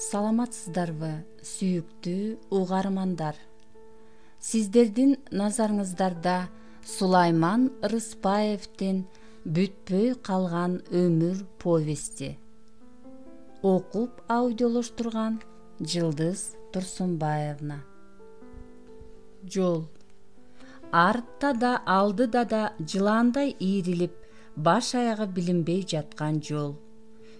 Саламатсыздарбы, сүйүктүү угармандар. Сиздердин назарыңыздарда Сулайман Рыспаевдин «Бүтпөй калган өмүр» повести. Окуп аудиолоштурган Жылдыз Турсунбаевна. Жол. Артта да алдыда да жылаандай ийрилип, баш аягы билинбей жаткан жол.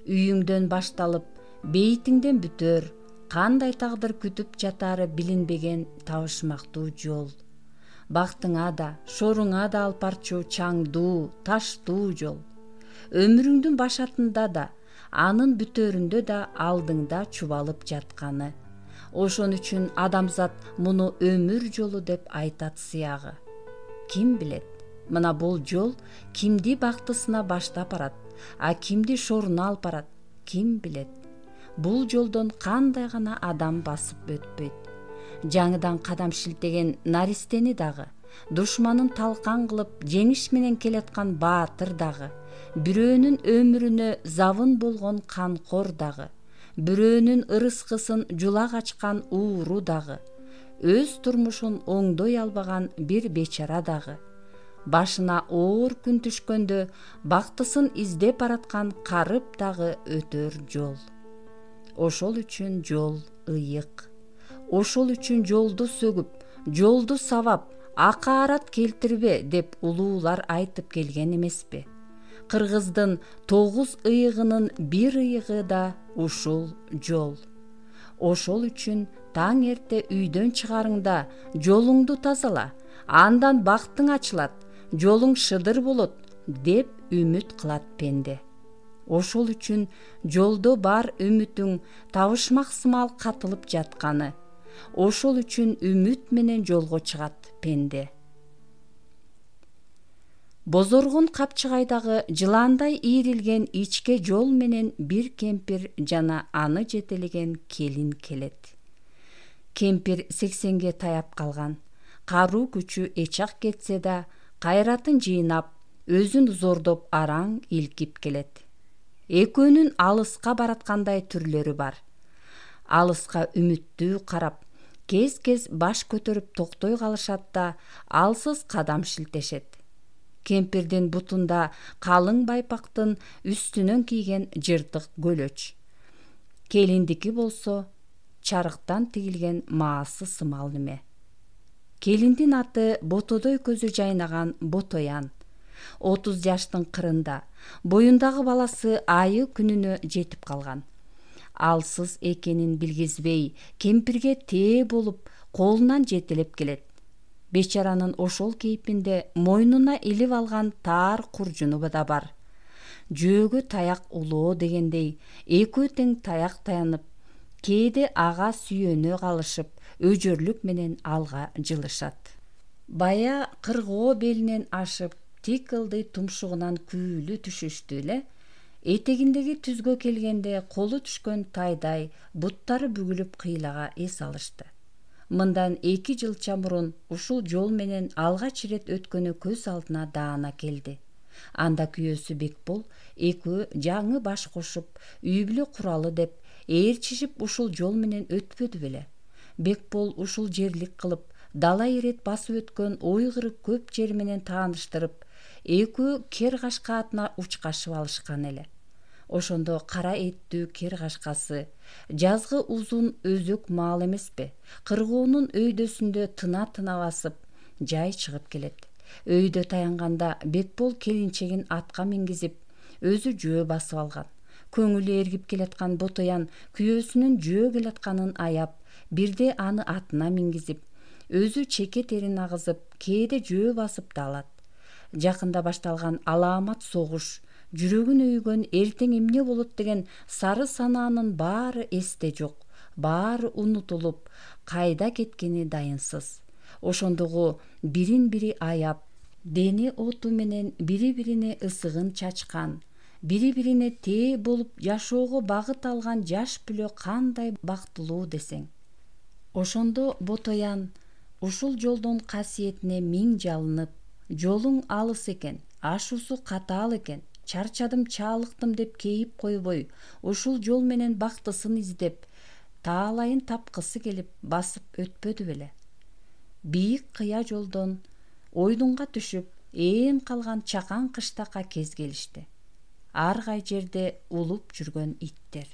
Үйүңдөн башталып, бейтиңден бүтөр, кандай тагдыр күтүп жатары билинбеген табышмактуу жол. Бактыңа да, шоруңа да алып барчу чаңдуу, таштуу жол. Өмүрүңдүн башатында да, анын бүтөрүндө да алдыңда чубалып жатканы. Ошон үчүн адамзат муну өмүр жолу деп айтат сыягы. Ким билет, мына бул жол кимди бактысына баштап барат, а кимди шоруна алып барат, ким билет. Бул жолдон кандай гана адам басып өтпөйт. Жаңыдан кадам шилтеген наристени дагы, душманын талкан кылып жеңиш менен келаткан баатыр дагы, бирөөнүн өмүрүнө забын болгон канкор дагы, бирөөнүн ырыскысын жулак ачкан ууру дагы, өз турмушун оңдой албаган бир бечара дагы, башына оор күн түшкөндө бактысын издеп бараткан карып дагы өтөр жол. Ошол үчүн жол ыйык. Ошол үчүн жолду сөгүп, жолду сабап, акаарат келтирбе деп улуулар айтып келген эмеспи? Кыргыздын 9 ыйыгынын бир ыйыгы да ушул жол. Ошол үчүн таң эрте үйдөн чыгарыңда жолуңду тазала, андан бактың ачылат, жолуң шыдыр болот деп үмүт кылат пенде. Ошол үчүн жолдо бар үмүтүң табышмак сымал катылып жатканы. Ошол үчүн үмүт менен жолго чыгат пенде. Бозоргон капчыгайдагы жылаандай ийрилген ичке жол менен бир кемпир жана аны жетелеген келин келет. Кемпир 80ге таяп калган. Каруу күчү эчак кетсе да, кайратын жыйнап, өзүн зордоп араң илкип келет. Экөөнүн алыска бараткандай түрлөрү бар. Алыска үмүттүү карап, кез-кез баш көтөрүп токтой калышат да, алсыз кадам шилтешет. Кемпирдин бутунда калың байпактын үстүнөн кийген жыртык көлөч. Келиндики болсо чарыктан тигилген маасы сымал неме. Келиндин аты ботодой көзү жайнаган Ботоян. 30 жаштын кырында, боюндагы баласы айы күнүнө жетип калган. Алсыз экенин билгизбей, кемпирге тээ болуп, колунан жетелеп келет. Бечаранын ошол кейпинде мойнуна илип алган таар куржуну да бар. Жөөгө таяк улоо дегендей, экөө тең таяк таянып, кээде ага сүйөнө калышып, өжөрлүк менен алга жылышат. Бая кыргоо белинен ашып, тик ылдый тумшугунан күүлү түшүштү эле, этегиндеги түзгө келгенде колу түшкөн тайдай буттары бүгүлүп кыйлага эс алышты. Мындан 2 жылча мурун ушул жол менен алгач ирет өткөнү көз алдына даана келди. Анда күйөөсү Бекбол экөө жаңы баш кошуп, үй бүлө куралы деп ээрчишип ушул жол менен өтпөдү беле. Бекбол ушул жерлик кылып, дала ирет басып өткөн ойгырык көп жер менен тааныштырып, экөө кер кашкаатына учкашып алышкан эле. Ошондо кара эттүү кер кашкасы, жазгы узун өзөк маал эмеспи, кыргоонун өйдөсүндө тына басып, жай чыгып келет. Өйдө таянганда Бекбол келинчегин атка мингизип, өзү жөө басып алган. Көңүлү эргип келаткан Ботоян күйөөсүнүн жөө келатканын аяп, бирде аны атына мингизип, өзү чеке терин агызып, кээде жөө басып да алат. Жакында башталган алаамат согуш, жүрөгүн өйгөн эртең эмне болот деген сары санаанын баары эсте жок, баары унутулуп, кайда кеткени дайынсыз. Ошондогу бирин-бири аяп, дене оту менен бири-бирине ысыгын чачкан, бири-бирине тээ болуп жашоого багыт алган жаш бүлө кандай бактылуу десең. Ошондо Ботоян ушул жолдун касиетине миң жалынып, жолуң алыс экен, ашуусу катаал экен, чарчадым, чаалыктым деп кейип койбой, ушул жол менен бактысын издеп, таалайын тапкысы келип басып өтпөдү беле. Бийик кыя жолдон ойдунга түшүп, ээн калган чакан кыштакка кез келишти. Ар кай жерде улуп жүргөн иттер.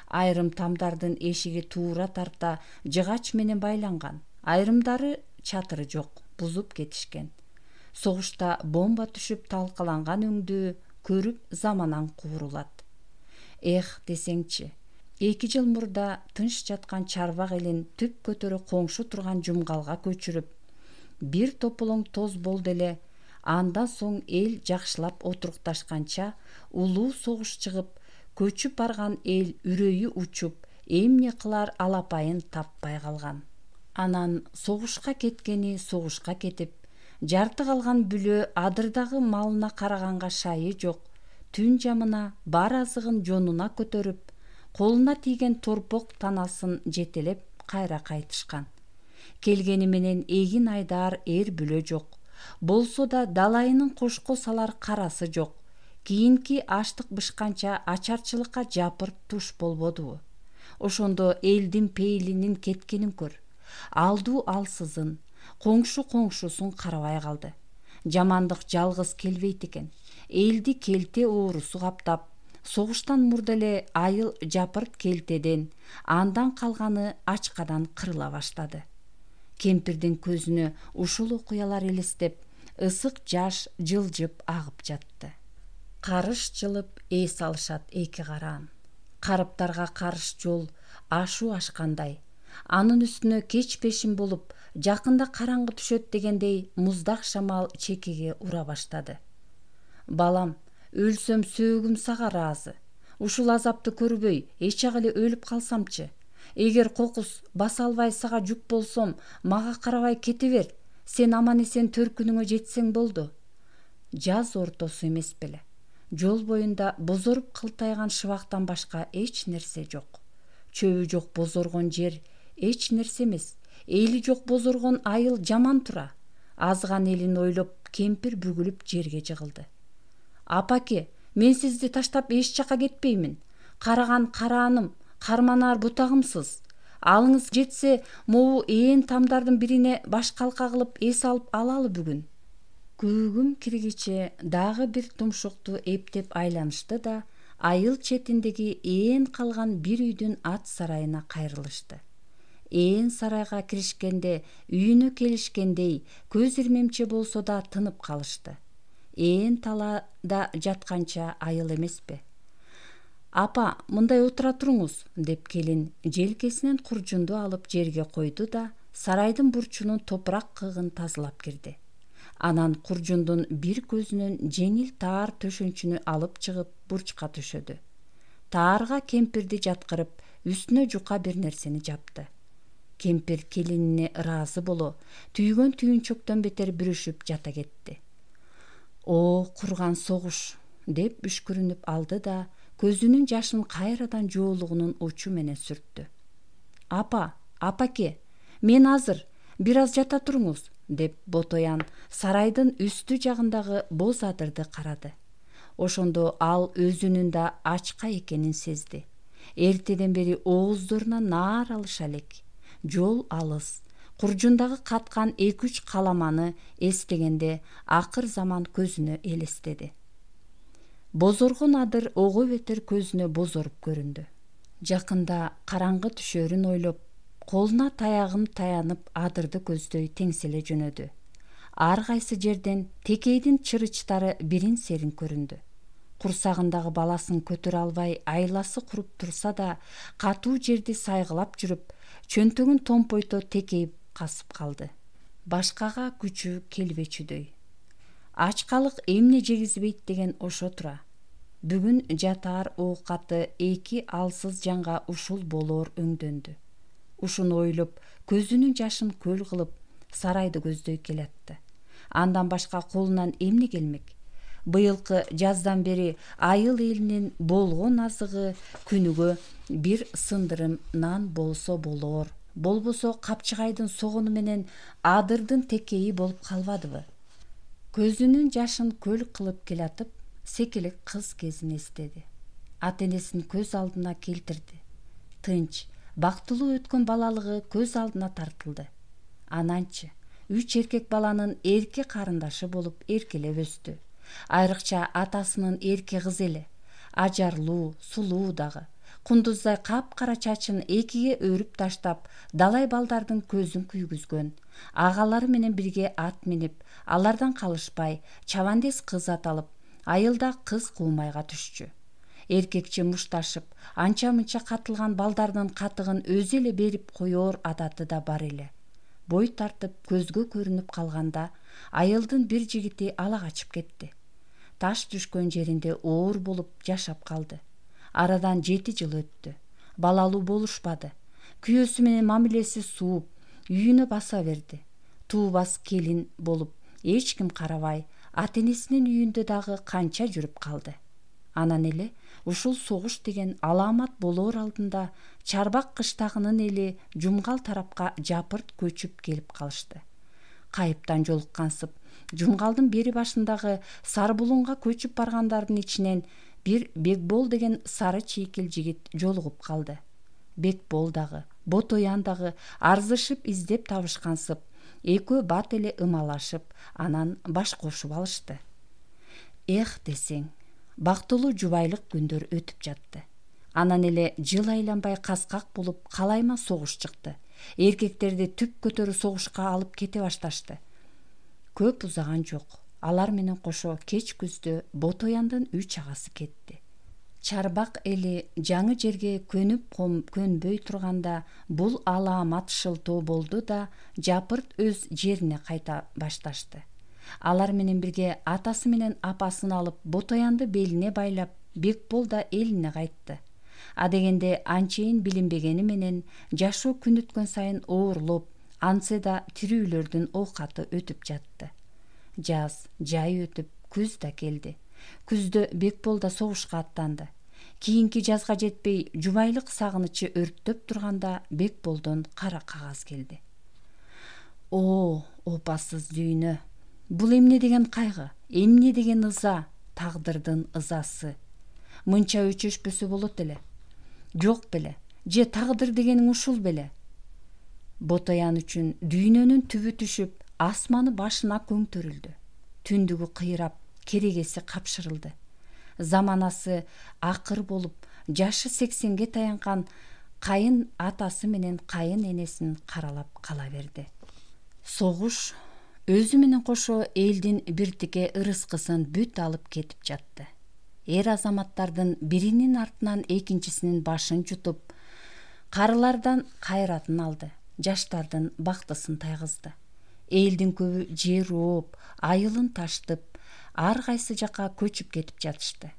Айрым тамдардын эшиги туура тарта жыгач менен байланган, айрымдары чатыры жок, бузуп кетишкен. Согушта бомба түшүп талкаланган өңдү көрүп заманан куурулат. Эх десеңчи, 2 жыл мурда тынч жаткан чарбак элин түп көтөрө коңшу турган жумгалга көчүрүп, бир тополоң тоз болду эле. Андан соң эл жакшылап отурукташканча улуу согуш чыгып, көчүп барган эл үрөйү учуп, эмне кылар алапайын таппай калган. Анан согушка кеткени согушка кетип, жарты калган бүлө адырдагы малына караганга шайы жок, түн жамына бар азыгын жонуна көтөрүп, колуна тийген торпок танасын жетелеп кайра кайтышкан. Келгени менен эгин айдаар эр бүлө жок. Болсо да далайынын кошко салар карасы жок. Кийинки аштык бышканча ачарчылыкка жапырып туш болбодубу? Ошондо элдин пейлинин кеткенин көр. Алдуу алсызын, коңшу коңшусун карабай калды. Жамандык жалгыз келбейт экен. Элди келте оорусу каптап, согуштан мурда эле айыл жапырт келтеден, андан калганы ачкадан кырыла баштады. Кемпирдин көзүнө ушул окуялар элестеп, ысык жаш жылжып агып жатты. Карыш жылып эс алышат эки караан. Карыптарга карыш жол ашу ашкандай. Анын үстүнө кеч пешин болуп, жакында караңгы түшөт дегендей муздак шамал чекеге ура баштады. Балам, өлсөм сөөгүм сага ыраазы. Ушул азапты көрбөй, эч жак эле өлүп калсамчы? Эгер кокус баса албай сага жүк болсом, мага карабай кете бер. Сен аман эсен төркүнүңө жетсең болду. Жаз ортосу эмес беле. Жол боюнда бозоруп кылтайган шыбактан башка эч нерсе жок. Чөбү жок бозоргон жер эч нерсе эмес. Эли жок бозоргон айыл жаман тура. Азган элин ойлоп, кемпир бүгүлүп жерге жыгылды. Апаке, мен сизди таштап эч жака кетпеймин. Караган карааным, карманаар бутагымсыз. Алыңыз жетсе, могу ээн тамдардын бирине баш калка кылып эс алып алалы бүгүн. Күүгүм киргиче дагы бир тумшукту эптеп айланышты да, айыл четиндеги ээн калган бир үйдүн ат сарайына кайрылышты. Ээн сарайга киришкенде үйүнө келишкендей көз ирмемче болсо да тынып калышты. Ээн талаада жатканча айыл эмеспи? Апа, мындай отура туруңуз, деп келин желкесинен куржунду алып жерге койду да, сарайдын бурчунун топурак кыгын тазалап кирди. Анан куржундун бир көзүнөн жеңил таар төшөнчүнү алып чыгып бурчка төшөдү. Таарга кемпирди жаткырып, үстүнө жука бир нерсени жапты. Кемпир келинине ыраазы боло, түйгөн түйүнчөктөн бетер бүрүшүп жата кетти. О, курган согуш, деп үшкүрүнүп алды да, көзүнүн жашын кайрадан жоолугунун учу менен сүрттү. Апа, апаке, мен азыр, бир аз жата туруңуз, деп Ботоян сарайдын үстү жагындагы боз адырды карады. Ошондо ал өзүнүн да ачка экенин сезди. Эртеден бери ооздоруна наар алыша элек. Жол алыс. Куржундагы каткан 2-3 каламаны эстегенде акыр заман көзүнө элестеди. Бозоргон адыр ого бетер көзүнө бозоруп көрүндү. Жакында караңгы түшөрүн ойлоп, колуна таягын таянып адырды көздөй теңселе жөнөдү. Ар кайсы жерден текейдин чырычтары бирин серин көрүндү. Курсагындагы баласын көтөрө албай айласы куруп турса да, катуу жерди сайгылап жүрүп, чөнтөгүн томпойто текейип касып калды. Башкага күчү келбечүдөй. Ачкалык эмне жегизбейт деген ошо тура. Бүгүн жатаар оокаты 2 алсыз жанга ушул болоор өңдөндү. Ушуну ойлоп, көзүнүн жашын көл кылып, сарайды көздөй келатты. Андан башка колунан эмне келмек? Быйылкы жаздан бери айыл элинин болгон азыгы күнүгө бир сындырым нан болсо болоор, болбосо капчыгайдын согону менен адырдын текейи болуп калбадыбы? Көзүнүн жашын көл кылып келатып, секелек кыз кезин эстеди. Ата-энесин көз алдына келтирди. Тынч, бактылуу өткөн балалыгы көз алдына тартылды. Ананчы 3 эркек баланын эрке карындашы болуп эркелеп өстү. Айрыкча атасынын эрке кызы эле. Ажарлуу, сулуу дагы. Кундуздай капкара чачын экиге өрүп таштап, далай балдардын көзүн күйгүзгөн. Агалары менен бирге ат минип, алардан калышпай, чабандес кыз аталып, айылда кыз куумайга түшчү. Эркекче мушташып, анча-мынча катылган балдардын катыгын өзү эле берип коёр адаты да бар эле. Бой тартып көзгө көрүнүп калганда, айылдын бир жигити ала качып кетти. Таш түшкөн жеринде оор болуп жашап калды. Арадан 7 жыл өттү. Балалуу болушпады. Күйөөсү менен мамилеси сууп, үйүнө баса берди. Туубас келин болуп, эч ким карабай, ата-энесинин үйүндө дагы канча жүрүп калды. Анан эле ушул согуш деген аламат болоор алдында Чарбак кыштагынын эли Жумгал тарапка жапырт көчүп келип калышты. Кайыптан жолуккансып, Жумгалдын бери башындагы Сарбулунга көчүп баргандардын ичинен бир Бекбол деген сары чийкил жигит жолугуп калды. Бекбол дагы, Ботоян дагы арзышып издеп табышкансып, экөө бат эле ымалашып, анан баш кошуп алышты. Эх десең, бактылуу жубайлык күндөр өтүп жатты. Анан эле жыл айланбай каскак болуп калайма согуш чыкты. Эркектерди түп көтөрү согушка алып кете башташты. Көп узаган жок. Алар менен кошо кеч күздө Ботояндын 3 агасы кетти. Чарбак эли жаңы жерге көнбөй турганда бул алаамат шылтоо болду да жапырт өз жерине кайта башташты. Алар менен бирге атасы менен апасын алып Ботоянды белине байлап, Бекбол да элине кайтты. Адегенде анчейин билинбегени менен жашоо күн өткөн сайын оорлоп, ансы да тирүүлөрдүн оокаты өтүп жатты. Жаз, жай өтүп, күз да келди. Күздө Бекбол да согушка аттанды. Кийинки жазга жетпей, жубайлык сагынычы өрттөп турганда Бекболдон кара кагаз келди. О, опасыз дүйнө. Бул эмне деген кайгы, эмне деген ыза, тагдырдын ызасы. Мынча өчөшпөсө болот эле. Жок беле, же тагдыр дегениң ушул беле. Ботоян үчүн дүйнөнүн түбү түшүп, асманы башына көңтөрүлдү. Түндүгү кыйрап, керегеси капшырылды. Заманасы акыр болуп, жашы 80ге таянган кайын атасы менен кайын энесин каралап кала берди. Согуш өзү менен кошо элдин биртике ырыскысын бүт алып кетип жатты. Эр азаматтардын биринин артынан экинчисинин башын жутуп, карылардан кайратын алды, жаштардын бактысын тайгызды. Элдин көбү жер ооп, айылын таштып, ар кайсы жака көчүп кетип жатышты.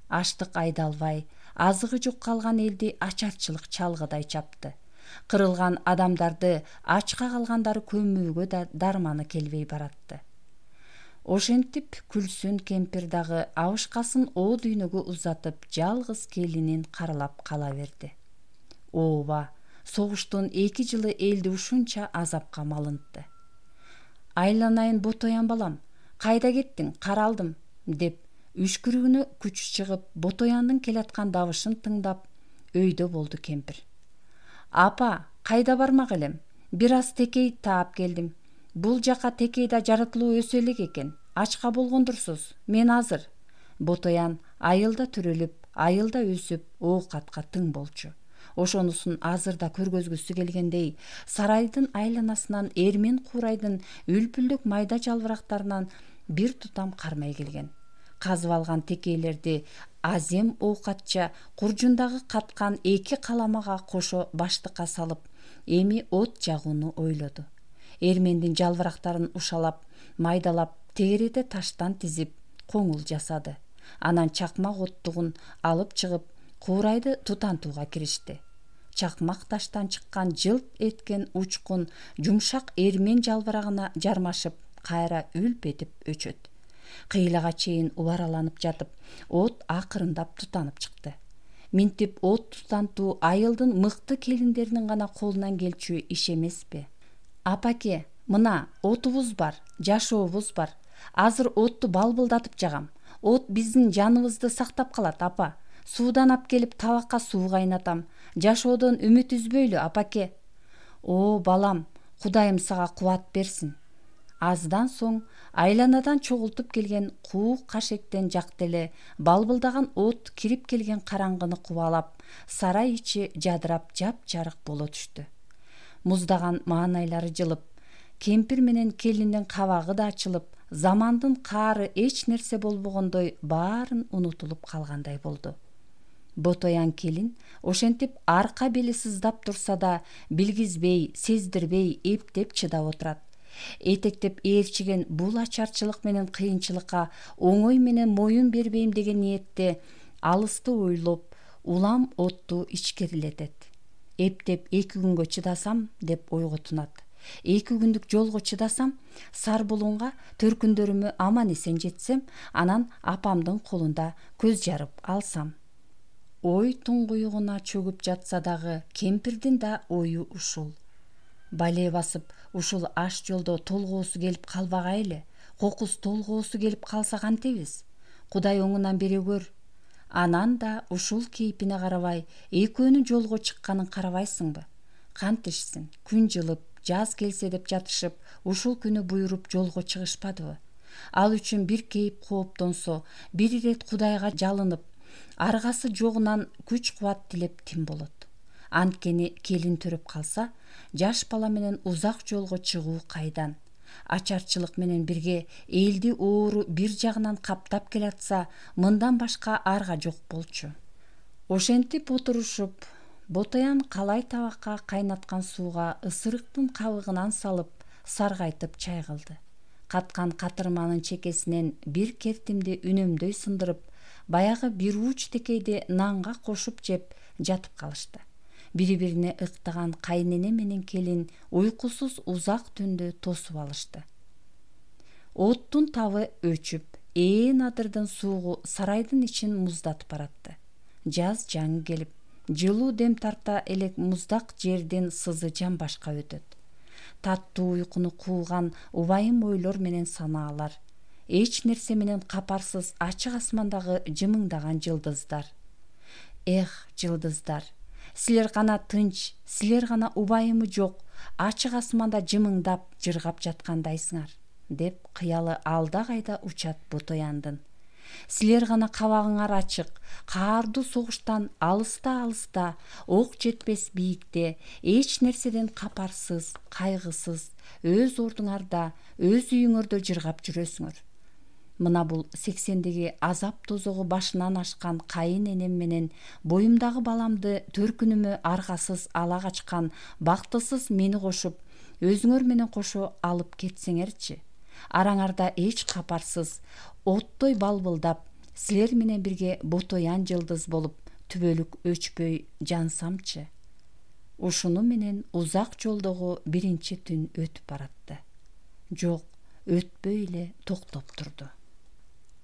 Аштык айдалбай, азыгы жок калган элди ачарчылык чалгыдай чапты. Кырылган адамдарды, ачка калгандары көмүүгө да дарманы келбей баратты. Ошентип Күлсүн кемпир дагы абышкасын о дүйнөгө узатып, жалгыз келинин каралап кала берди. Ооба, согуштун 2 жылы элди ушунча азапка малынтты. Айланайын Ботоян балам, кайда кеттиң, каралдым, деп үшкүрүгүнө күчү чыгып, Ботояндын келаткан дабышын тыңдап, өйдө болду кемпир. Апа, кайда бармак элем? Бир аз текей таап келдим. Бул жака текейда жаратылуу өсө элек экен. Ачка болгондурсуз, мен азыр. Ботоян айылда төрөлүп, айылда өсүп, оокатка тың болчу. Ошонусун азыр да көргөзгүсү келгендей, сарайдын айланасынан эрмен курайдын үлпүлдүк майда жалбырактарынан бир тутам кармай келген. Казып алган текейлерди азем оокатча куржундагы каткан 2 каламага кошо баштыкка салып, эми от жагууну ойлоду. Эрмендин жалбырактарын ушалап, майдалап, тегерете таштан тизип, коңул жасады. Анан чакмак оттугун алып чыгып, курайды тутантууга киришти. Чакмак таштан чыккан жылт эткен учкун жумшак эрмен жалбырагына жармашып, кайра үлп этип өчөт. Кыйлага чейин убараланып жатып, от акырындап тутанып чыкты. Минтип от тутантуу айылдын мыкты келиндеринин гана колунан келчү иш эмеспи? Апаке, мына отубуз бар, жашообуз бар. Азыр отту балбылдатып жагам. От биздин жаныбызды сактап калат, апа. Суудан ап келип табакка суу кайнатам. Жашоодон үмүт үзбөйлү, апаке. О, балам, Кудайым сага кубат берсин. Аздан соң айланадан чогултуп келген куук кашектен жакты эле балбылдаган от кирип келген караңгыны кубалап, сарай ичи жадырап жапжарык боло түштү. Муздаган маанайлары жылып, кемпир менен келиндин кабагы да ачылып, замандын каары эч нерсе болбогондой баарын унутулуп калгандай болду. Ботоян келин ошентип арка бели сыздап турса да билгизбей, сездирбей эптеп чыдап отурат. Этектеп ээрчиген бул ачарчылык менен кыйынчылыкка оңой менен моюн бербейм деген ниетте алысты ойлоп, улам отту ичкерилетет. Эптеп 2 күнгө чыдасам деп ойго тунат. 2 күндүк жолго чыдасам, Сарбулунга төркүндөрүмө аман эсен жетсем, анан апамдын колунда көз жарып алсам. Ой туңгуюгуна чөгүп жатса дагы кемпирдин да ою ушул. Бале басып, ушул аш жолдо толгоосу келип калбагайлы, кокус толгоосу келип калса кантебиз? Кудай оңунан бере көр. Анан да ушул кейпине карабай, экөөнүн жолго чыкканын карабайсыңбы? Кантишсин, күн жылып, жаз келсе деп жатышып, ушул күнү буйруп жолго чыгышпадыбы? Ал үчүн бир кейип кооптонсо, бир ирет Кудайга жалынып, аргасы жогунан күч-кубат тилеп тим болот. Анткени келин төрөп калса, жаш бала менен узак жолго чыгуу кайдан? Ачарчылык менен бирге элди оору бир жагынан каптап келатса, мындан башка арга жок болчу. Ошентип отурушуп, Ботоян калай табакка кайнаткан сууга ысырыктын кабыгынан салып, саргайтып чай кылды. Каткан катырманын чекесинен бир кертимди үнөмдөй сындырып, баягы бир уч текейди нанга кошуп жеп жатып калышты. Бири-бирине ыктаган кайнене менен келин уйкусуз узак түндү тосуп алышты. Оттун табы өчүп, ээн адырдын суугу сарайдын ичин муздатып баратты. Жаз жаңы келип, жылуу дем тарта элек муздак жердин сызы жанбашка өтөт. Таттуу уйкуну кууган убайым ойлор менен санаалар. Эч нерсе менен капарсыз ачык асмандагы жымыңдаган жылдыздар. Эх, жылдыздар, силер гана тынч, силер гана убайымы жок, ачык асманда жымыңдап, жыргап жаткандайсыңар, деп кыялы алда кайда учат Ботояндын. Силер гана кабагыңар ачык, каардуу согуштан алыста, ок жетпес бийикте, эч нерседен капарсыз, кайгысыз, өз ордуңарда, өз үйүңөрдө жыргап жүрөсүңөр. Мына бул 80-деги азап тозогу башынан ашкан кайын энем менен боюмдагы баламды төркүнүмө аргасыз ала качкан бактысыз мени кошуп, өзүңөр менен кошо алып кетсеңерчи. Араңарда эч капарсыз, оттой балбылдап, силер менен бирге Ботоян жылдыз болуп, түбөлүк өчпөй жансамчы. Ушуну менен узак жолдогу биринчи түн өтүп баратты. Жок, өтпөй эле токтоп турду.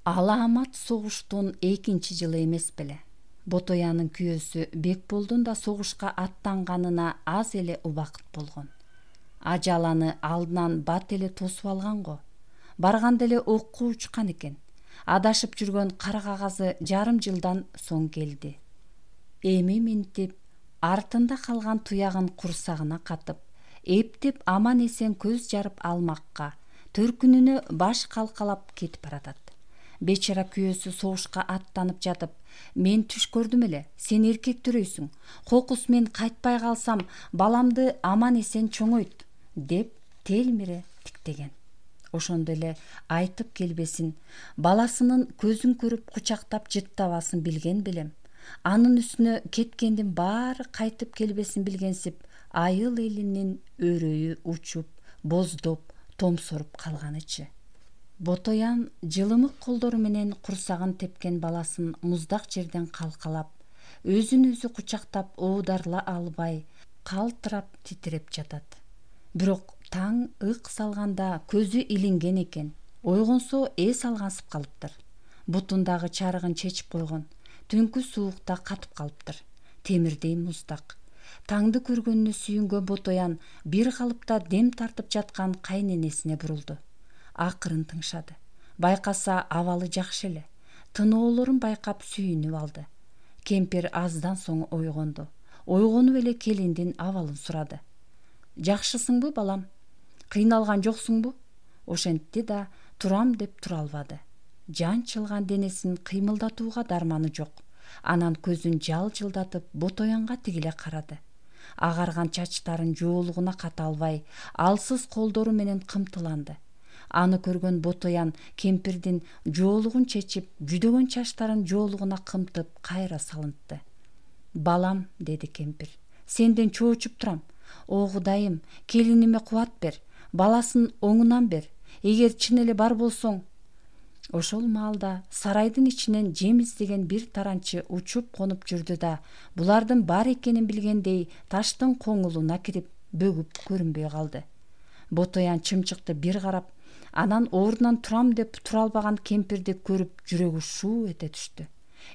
Алаамат согуштун 2-нчи жылы эмес беле. Ботоянын күйөөсү Бекболдун да согушка аттанганына аз эле убакыт болгон. Ажаланы алдынан бат эле тосуп алган го. Барганда эле окко учкан экен. Адашып жүргөн кара кагазы жарым жылдан соң келди. Эми минтип, артында калган туягын курсагына катып, эптеп аман эсен көз жарып алмакка, төркүнүнө баш калкалап кетип баратат. Бечара күйөөсү согушка аттанып жатып, мен түш көрдүм эле, сен эркек төрөйсүң. Кокус мен кайтпай калсам, баламды аман эсен чоңойт, деп телмире тиктеген. Ошондо эле айтып келбесин, баласынын көзүн көрүп кучактап жыттабасын билген белем. Анын үстүнө кеткендин баары кайтып келбесин билгенсип, айыл элинин өрөйү учуп, боздоп, томсоруп калганычы. Ботоян жылымык колдору менен курсагын тепкен баласын муздак жерден калкалап, өзүн өзү кучактап оодарыла албай, калтырап титиреп жатат. Бирок таң ык салганда көзү илинген экен. Ойгонсо эс алгансып калыптыр. Бутундагы чарыгын чечип койгон. Түнкү суукта катып калыптыр. Темирдей муздак. Таңды көргөнүнө сүйүнгөн Ботоян бир калыпта дем тартып жаткан кайненесине бурулду. Акырын тыңшады. Байкаса абалы жакшы эле. Тыноолорун байкап сүйүнүп алды. Кемпир аздан соң ойгонду. Ойгонуп эле келиндин абалын сурады. Жакшысыңбы, балам? Кыйналган жоксуңбу? Ошентти да турам деп тура албады. Жан чылган денесин кыймылдатууга дарманы жок. Анан көзүн жалжылдатып Ботоянга тигиле карады. Агарган чачтарын жоолугуна ката албай, алсыз колдору менен кымтыланды. Аны көргөн Ботоян кемпирдин жоолугун чечип, жүдөгөн чачтарын жоолугуна кымтып кайра салынтты. Балам, деди кемпир, сенден чоочуп турам. О Кудайым, келиниме кубат бер, баласын оңунан бер. Эгер чын эле бар болсоң. Ошол маалда сарайдын ичинен жем издеген бир таранчы учуп конуп жүрдү да, булардын бар экенин билгендей таштын коңулуна кирип бөгүп көрүнбөй калды. Ботоян чымчыкты бир карап, анан ордунан турам деп тура албаган кемпирди көрүп жүрөгү шуу эте түштү.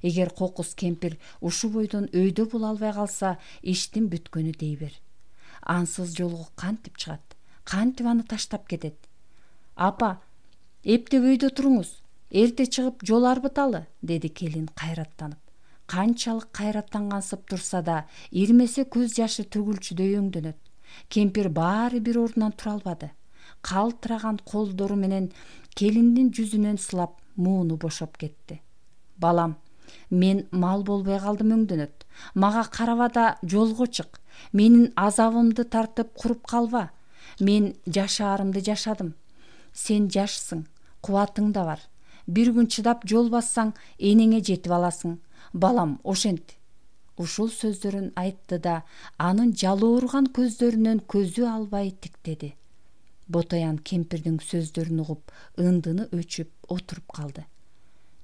Эгер кокус кемпир ушу бойдон өйдө боло албай калса, иштин бүткөнү дей бер. Ансыз жолго кантип чыгат? Кантип аны таштап кетет? Апа, эптеп өйдө туруңуз. Эрте чыгып жол арбыталы, деди келин кайраттанып. Канчалык кайраттангансып турса да, ирмесе көз жашы төгүлчүдөй өңдөнөт. Кемпир баары бир ордунан тура албады. Калтыраган колдору менен келиндин жүзүнөн сылап, мууну бошоп кетти. Балам, мен мал болбой калдым өңдөнөт. Мага караба да жолго чык. Менин азабымды тартып куруп калба. Мен жашаарымды жашадым. Сен жашсың, кубатың да бар. Бир күн чыдап жол бассаң, энеңе жетип аласың. Балам, ошент. Ушул сөздөрүн айтты да, анын жалоорган көздөрүнөн көзү албай тиктеди. Ботоян кемпирдин сөздөрүн угуп, ындыны өчүп отуруп калды.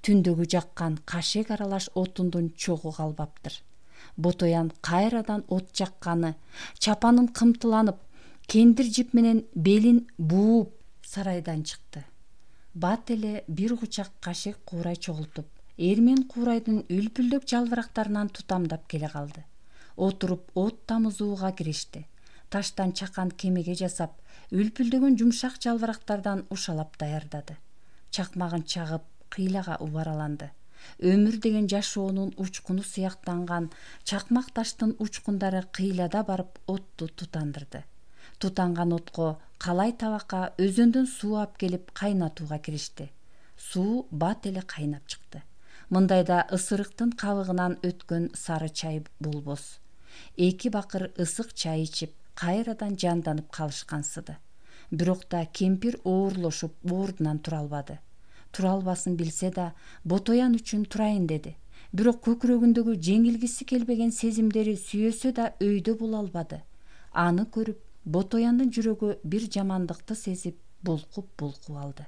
Түндөгү жаккан кашек аралаш отундун чогу калбаптыр. Ботоян кайрадан от жакканы, чапанын кымтыланып, кендир жип менен белин бууп сарайдан чыкты. Бат эле бир кучак кашек куурай чогултуп, эрмен куурайдын үлпүлдөк жалбырактарынан тутамдап келе калды. Отуруп от тамызууга киришти. Таштан чакан кемеге жасап, үлпүлдөгөн жумшак жалбырактардан ушалап даярдады. Чакмагын чагып, кыйлага убараланды. Өмүр деген жашоонун учкуну сыяктанган чакмак таштын учкундары кыйлада барып отту тутандырды. Тутанган отко калай табакка өзөндөн суу ап келип кайнатууга киришти. Суу бат эле кайнап чыкты. Мындайда ысырыктын кабыгынан өткөн сары чай болбос. Эки бакыр ысык чай ичип, кайрадан жанданып калышкансыды. Бирок да кемпир оорлошуп ордунан тура албады. Тура албасын билсе да, Ботоян үчүн турайын деди. Бирок көкүрөгүндөгү жеңилгиси келбеген сезимдери сүйөсө да өйдө боло албады. Аны көрүп, Ботояндын жүрөгү бир жамандыкты сезип, булкуп алды.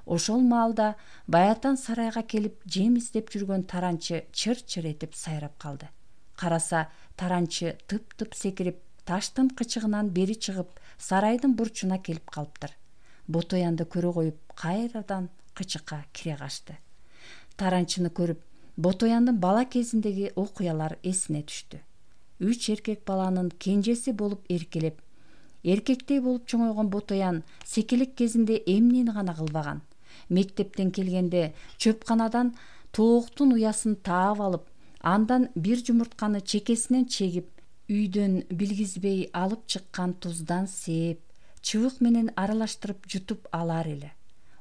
Ошол маалда баятан сарайга келип жем издеп жүргөн таранчы чыр-чыр этип сайрап калды. Караса, таранчы тып-тып секирип, таштын кычыгынан бери чыгып, сарайдын бурчуна келип калыптыр. Ботоянды көрө коюп, кайрадан кычыкка кире качты. Таранчыны көрүп, Ботояндын бала кезиндеги окуялар эсине түштү. 3 эркек баланын кенжеси болуп эркелеп, эркектей болуп чоңойгон Ботоян секелек кезинде эмнени гана кылбаган. Мектептен келгенде чөпканадан тооктун уясын таап алып, андан бир жумуртканы чекесинен чегип, үйдөн билгизбей алып чыккан туздан сээп, чыбык менен аралаштырып жутуп алар эле.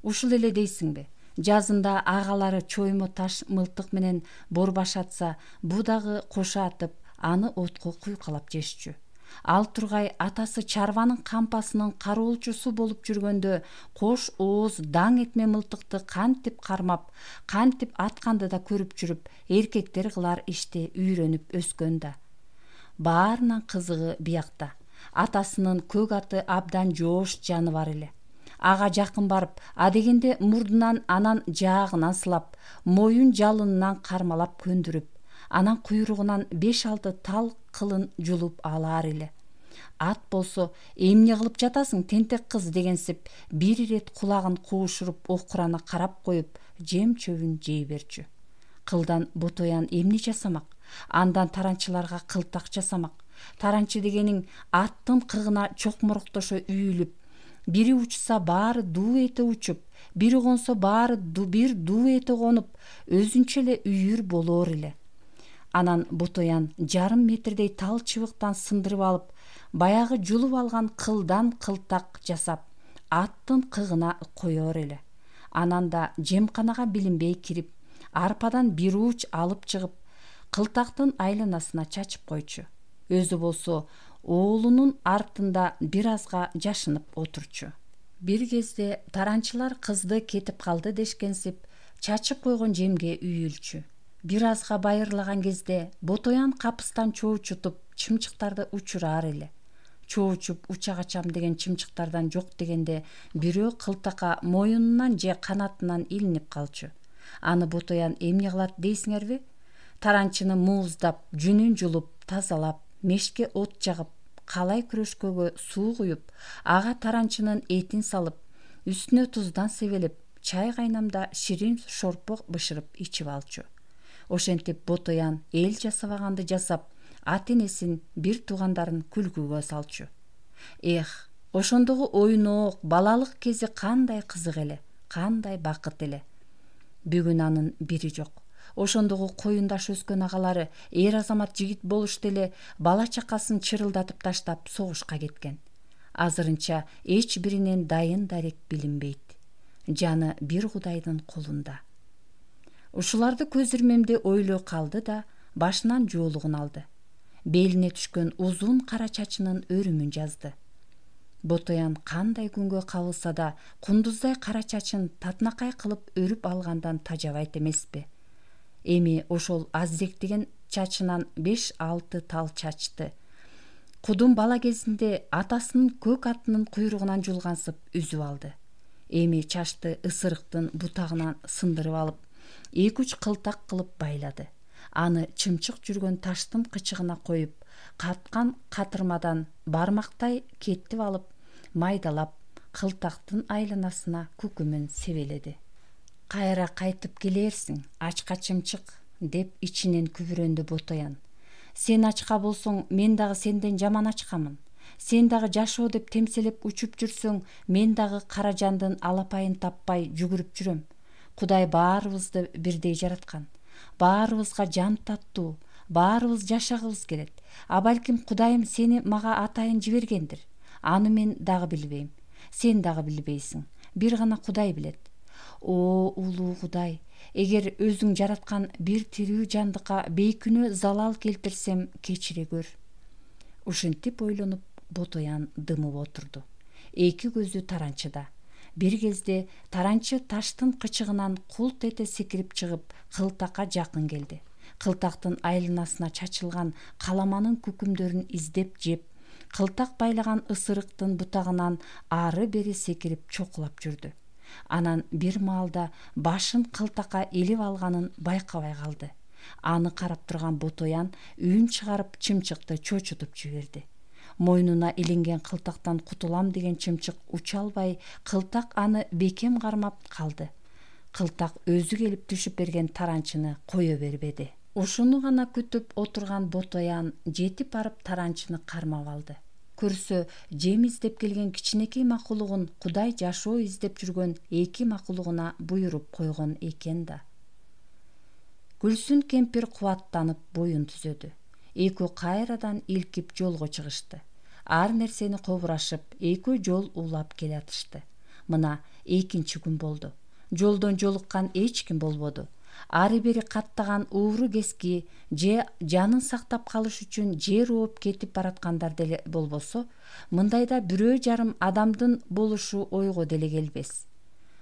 Ушул эле дейсиңби? Жазында агалары чоймо таш мылтык менен борбашатса, бу дагы кошо атып, аны отко куйкалап жешчү. Ал тургай атасы чарбанын кампасынын кароолчусу болуп жүргөндө, кош ооз даң этме мылтыкты кантип кармап, кантип атканды да көрүп жүрүп, эркектер кылар ишти үйрөнүп өскөн да. Баарынан кызыгы биякта. Атасынын көк аты абдан жоош жаны бар эле. Ага жакын барып, адегенде мурдунан, анан жаагынан сылап, моюн жалынынан кармалап көндүрүп, анан куйругунан 5-6 тал кылын жулуп алар эле. Ат болсо, эмне кылып жатасың, тентек кыз дегенсип, бир ирет кулагын куушуруп, окураны карап коюп, жем чөбүн жей берчү. Кылдан Ботоян эмне жасамак? Андан таранчыларга кылтак жасамак. Таранчы дегениң аттын кыгына чокмороктошо үйүлүп, бири учса баары дуу эте учуп, бири консо баары бир дуу эте конуп, өзүнчө эле үйүр болоор эле. Анан Ботоян жарым метрдей тал чыбыктан сындырып алып, баягы жулуп алган кылдан кылтак жасап, аттын кыгына коёр эле. Анан да жемканага билинбей кирип, арпадан бир уч алып чыгып, кылтактын айланасына чачып койчу. Өзү болсо оолунун артында бир азга жашынып отурчу. Бир кезде таранчылар кызды кетип калды дешкенсип, чачып койгон жемге үйүлчү. Бир азга байырлаган кезде Ботоян капыстан чоочутуп, чымчыктарды учурар эле. Чоочуп уча качам деген чымчыктардан жок дегенде бирөө кылтакка моюнунан же канатынан илинип калчу. Аны Ботоян эмне кылат дейсиңерби? Таранчыны мууздап, жүнүн жулуп, тазалап, мешке от жагып, калай күрөшкөгө суу куюп, ага таранчынын этин салып, үстүнө туздан себелеп, чай кайнамда ширин шорпо бышырып ичип алчу. Ошентип Ботоян эл жасабаганды жасап, ата-энесин, бир туугандарын күлкүгө салчу. Ошондогу ойноок, балалык кези кандай кызык эле, кандай бакыт эле. Бүгүн анын бири жок. Ошондогу коюндаш өскөн агалары эр азамат жигит болушту эле бала чакасын чырылдатып таштап согушка кеткен. Азырынча эч биринен дайын дарек билинбейт. Жаны бир Кудайдын колунда. Ушуларды көз ирмемде ойлой калды да башынан жоолугун алды. Белине түшкөн узун кара чачынын өрүмүн жазды. Ботоян кандай күнгө кабылса да кундуздай кара чачын татынакай кылып өрүп алгандан тажабайт эмеспи. Эми ошол аздектеген чачынан 5-6 тал чачты. Кудум бала кезинде атасынын көк атынын куйругунан жулгансып үзүп алды. Эми чачты ысырыктын бутагынан сындырып алып, 2-3 кылтак кылып байлады. Аны чымчык жүргөн таштын кычыгына коюп, каткан катырмадан бармактай кеттип алып, майдалап, кылтактын айланасына күкүмүн себеледи. Кайра кайтып келерсиң, ачка чымчык, деп ичинен күбүрөндү Ботоян. Сен ачка болсоң, мен дагы сенден жаман ачкамын. Сен дагы жашоо деп темселеп учуп жүрсөң, мен дагы кара жандын алапайын таппай жүгүрүп жүрөм. Кудай баарыбызды бирдей жараткан. Баарыбызга жан таттуу, баарыбыз жашагыбыз келет. А балким Кудайым сени мага атайын жибергендир. Аны мен дагы билбейм. Сен дагы билбейсиң. Бир гана Кудай билет. О, улуу Кудай, эгер өзүң жараткан бир тирүү жандыкка бейкүнөө залал келтирсем, кечире көр. Ушинтип ойлонуп, Ботоян дымып отурду. Эки көзү таранчыда. Бир кезде таранчы таштын кычыгынан култ эте секирип чыгып, кылтакка жакын келди. Кылтактын айланасына чачылган каламанын күкүмдөрүн издеп жеп, кылтак байлаган ысырыктын бутагынан ары-бери секирип чокулап жүрдү. Анан бир маалда башын кылтакка илип алганын байкабай калды. Аны карап турган Ботоян үн чыгарып чымчыкты чочутуп жиберди. Мойнуна илинген кылтактан кутулам деген чымчык уча албай, кылтак аны бекем кармап калды. Кылтак өзү келип түшүп берген таранчыны кое бербеди. Ушуну гана күтүп отурган Ботоян жетип барып таранчыны кармап алды. Көрсө, жем издеп келген кичинекей макулугун Кудай жашоо издеп жүргөн эки макулугуна буйруп койгон экен да. Гүлсүн кемпир кубаттанып боюн түзөдү. Экөө кайрадан илкип жолго чыгышты. Ар нерсени кобурашып, экөө жол улап келатышты. Мына экинчи күн болду. Жолдон жолуккан эч ким болбоду. Ары бери каттаган ууру кески же жанын сактап калыш үчүн жер ооп кетип бараткандар деле болбосо, мындайда бирөө жарым адамдын болушу ойго деле келбес.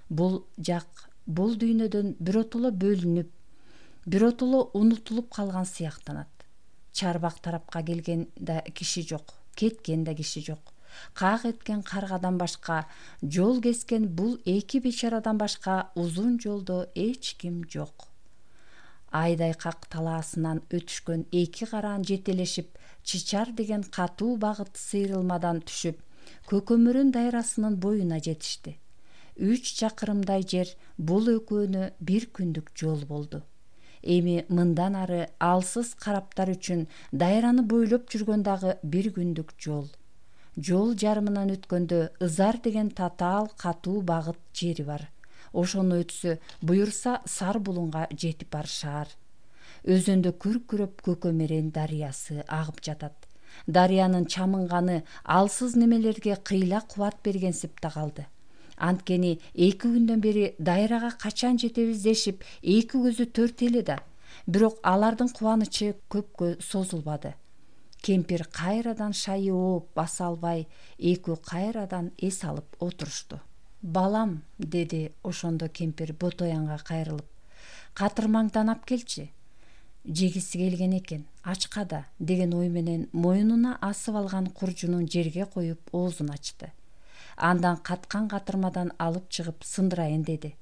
Бул жак бул дүйнөдөн биротоло бөлүнүп, биротоло унутулуп калган сыяктанат. Чарбак тарапка келген да киши жок, кеткен да киши жок. Каак эткен каргадан башка, жол кескен бул эки бечарадан башка узун жолдо эч ким жок. Айдай как талаасынан өтүшкөн эки караан жетелешип, Чичар деген катуу багыт сыйрылмадан түшүп, Көкөмөрөн дайрасынын боюна жетишти. 3 чакырымдай жер бул экөөнө бир күндүк жол болду. Эми мындан ары алсыз караптар үчүн дайраны бойлоп жүргөн дагы бир күндүк жол. Жол жарымынан өткөндө Ызар деген татаал катуу багыт жери бар. Ошону өтсө, буюрса Сар булунга жетип барышаар. Өзөндө күркүрөп Көкөмөрен дарыясы агып жатат. Дарыянын чамынганы алсыз немелерге кыйла кубат бергенсип да калды. Анткени 2 күндөн бери дайрага качан жетебиз дешип, 2 көзү төртеле да. Бирок алардын кубанычы көпкө созулбады. Кемпир кайрадан шайы ооп баса албай, экөө кайрадан эс алып отурушту. «Балам», деди ошондо кемпир Ботоянга кайрылып, «катырмаңдан ап келчи. Жегиси келген экен, ачка да» деген ой менен мойнуна асып алган куржунун жерге коюп оозун ачты. Андан каткан катырмадан алып чыгып сындырайын деди.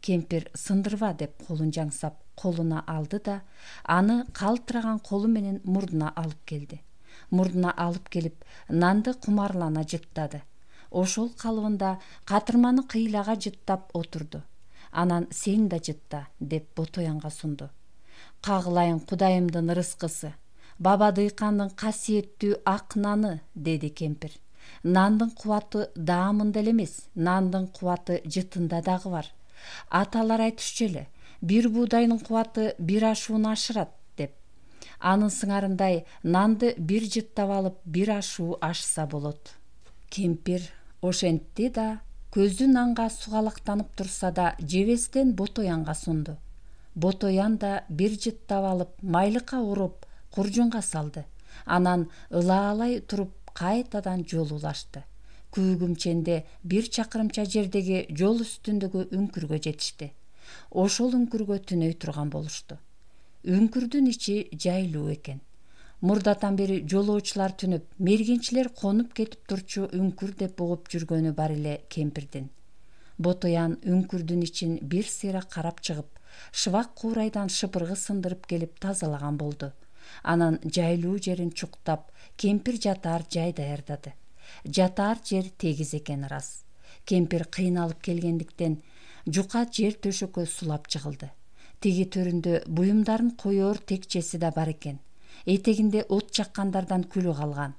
Кемпир «сындырба» деп колун жаңсап, колуна алды да аны калтыраган колу менен мурдуна алып келди. Мурдуна алып келип, нанды кумарлана жыттады. Ошол калыбында катырманы кыйлага жыттап отурду. Анан «сен да жытта» деп Ботоянга сунду. «Кагылайын Кудайымдын ырыскысы, баба дыйкандын касиеттүү ак наны», деди кемпир. «Нандын кубаты даамында эле эмес, нандын кубаты жытында дагы бар. Аталар айтышчу эле, бир буудайдын кубаты бир ашууну ашырат деп. Анын сыңарындай нанды бир жыттап алып, бир ашуу ашса болот». Кемпир ошентти да көзү нанга сугалактанып турса да жебестен Ботоянга сунду. Ботоян да бир жыттап алып, майлыкка уруп, куржунга салды. Анан ылаалай туруп кайтадан жол улашты. Күүгүмченде 1 чакырымча жердеги жол үстүндөгү үңкүргө жетишти. Ошол үңкүргө түнөй турган болушту. Үңкүрдүн ичи жайлуу экен. Мурдатан бери жолоочулар түнүп, мергенчилер конуп кетип турчу үңкүр деп угуп жүргөнү бар эле кемпирдин. Ботоян үңкүрдүн ичин бир сыйра карап чыгып, шыбак куурайдан шыпыргы сындырып келип тазалаган болду. Анан жайлуу жерин чуктап, кемпир жатаар жай даярдады. Жатаар жер тегиз экен ырас. Кемпир кыйналып келгендиктен жука жер төшөккө сулап жыгылды. Тиги төрүндө буюмдарын коёр текчеси да бар экен. Этегинде от жаккандардан күлү калган.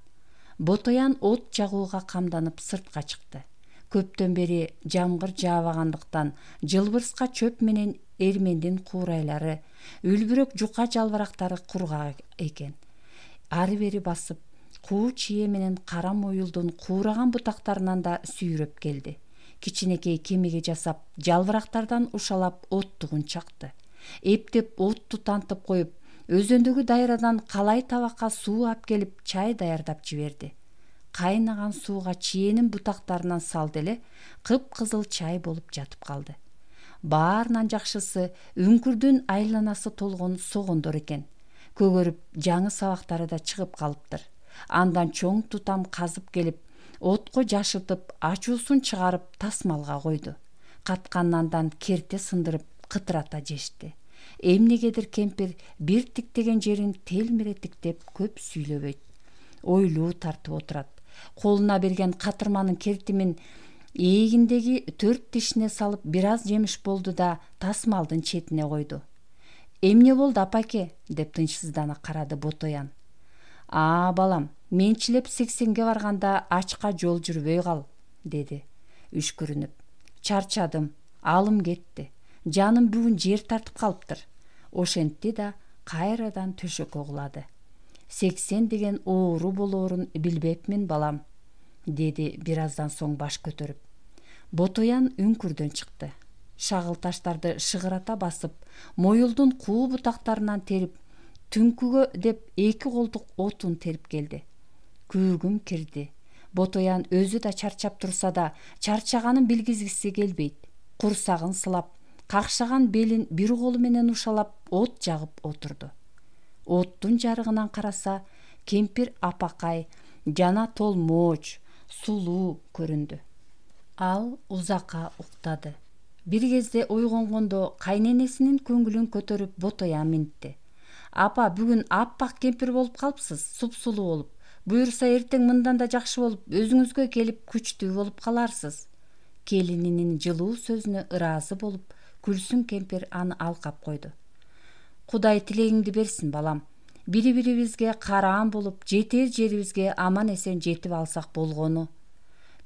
Ботоян от жагууга камданып сыртка чыкты. Көптөн бери жамгыр жаабагандыктан жылбырска чөп менен эрмендин куурайлары, үлбүрөк жука жалбырактары кургак экен. Ары бери басып, куу чие менен кара моюлдун куураган бутактарынан да сүйрөп келди. Кичинекей кемеге жасап, жалбырактардан ушалап оттугун чакты. Эптеп отту тантып коюп, өзөндөгү дайрадан калай табакка суу ап келип, чай даярдап жиберди. Кайнаган сууга чиенин бутактарынан салды эле, кыпкызыл чай болуп жатып калды. Баарынан жакшысы үңкүрдүн айланасы толгон согондор экен. Көгөрүп, жаңы сабактары да чыгып калыптыр. Андан чоң тутам казып келип, отко жашытып, ачуусун чыгарып тасмалга койду. Каткан нандан керте сындырып, кытырата жешти. Эмнегедир кемпир бир тиктеген жерин телмире тиктеп көп сүйлөбөйт. Ойлуу тартып отурат. Колуна берген катырманын кертимин эгиндеги 4 тишине салып бир аз жемиш болду да тасмалдын четине койду. «Эмне болду апаке?» деп тынчсыздана карады Ботоян. Балам, менчилеп 80ге барганда ачка жол жүрбөй кал», деди үшкүрүнүп. «Чарчадым, алым кетти. Жаным бүгүн жер тартып калыптыр». Ошентти да кайрадан төшөккө кулады. «80 деген оору болоорун билбепмин, балам», деди бир аздан соң баш көтөрүп. Ботоян үңкүрдөн чыкты. Шагыл таштарды шыгырата басып, моюлдун куу бутактарынан терип, түнкүгө деп 2 колдук отун терип келди. Күүгүм кирди. Ботоян өзү да чарчап турса да, чарчаганын билгизгиси келбейт. Курсагын сылап, какшаган белин бир колу менен ушалап, от жагып отурду. Оттун жарыгынан караса, кемпир апакай жана толмооч, сулуу көрүндү. Ал узакка уктады. Бир кезде ойгонгондо кайненесинин көңүлүн көтөрүп Ботоян минтти. «Апа, бүгүн аппак кемпир болуп калыпсыз, супсулуу болуп. Буюрса эртең мындан да жакшы болуп, өзүңүзгө келип күчтүү болуп каларсыз». Келининин жылуу сөзүнө ыраазы болуп, күлсүн кемпир аны алкап койду. «Кудай тилегиңди берсин, балам. Бири-бирибизге караан болуп, жетер жерибизге аман эсен жетип алсак болгону».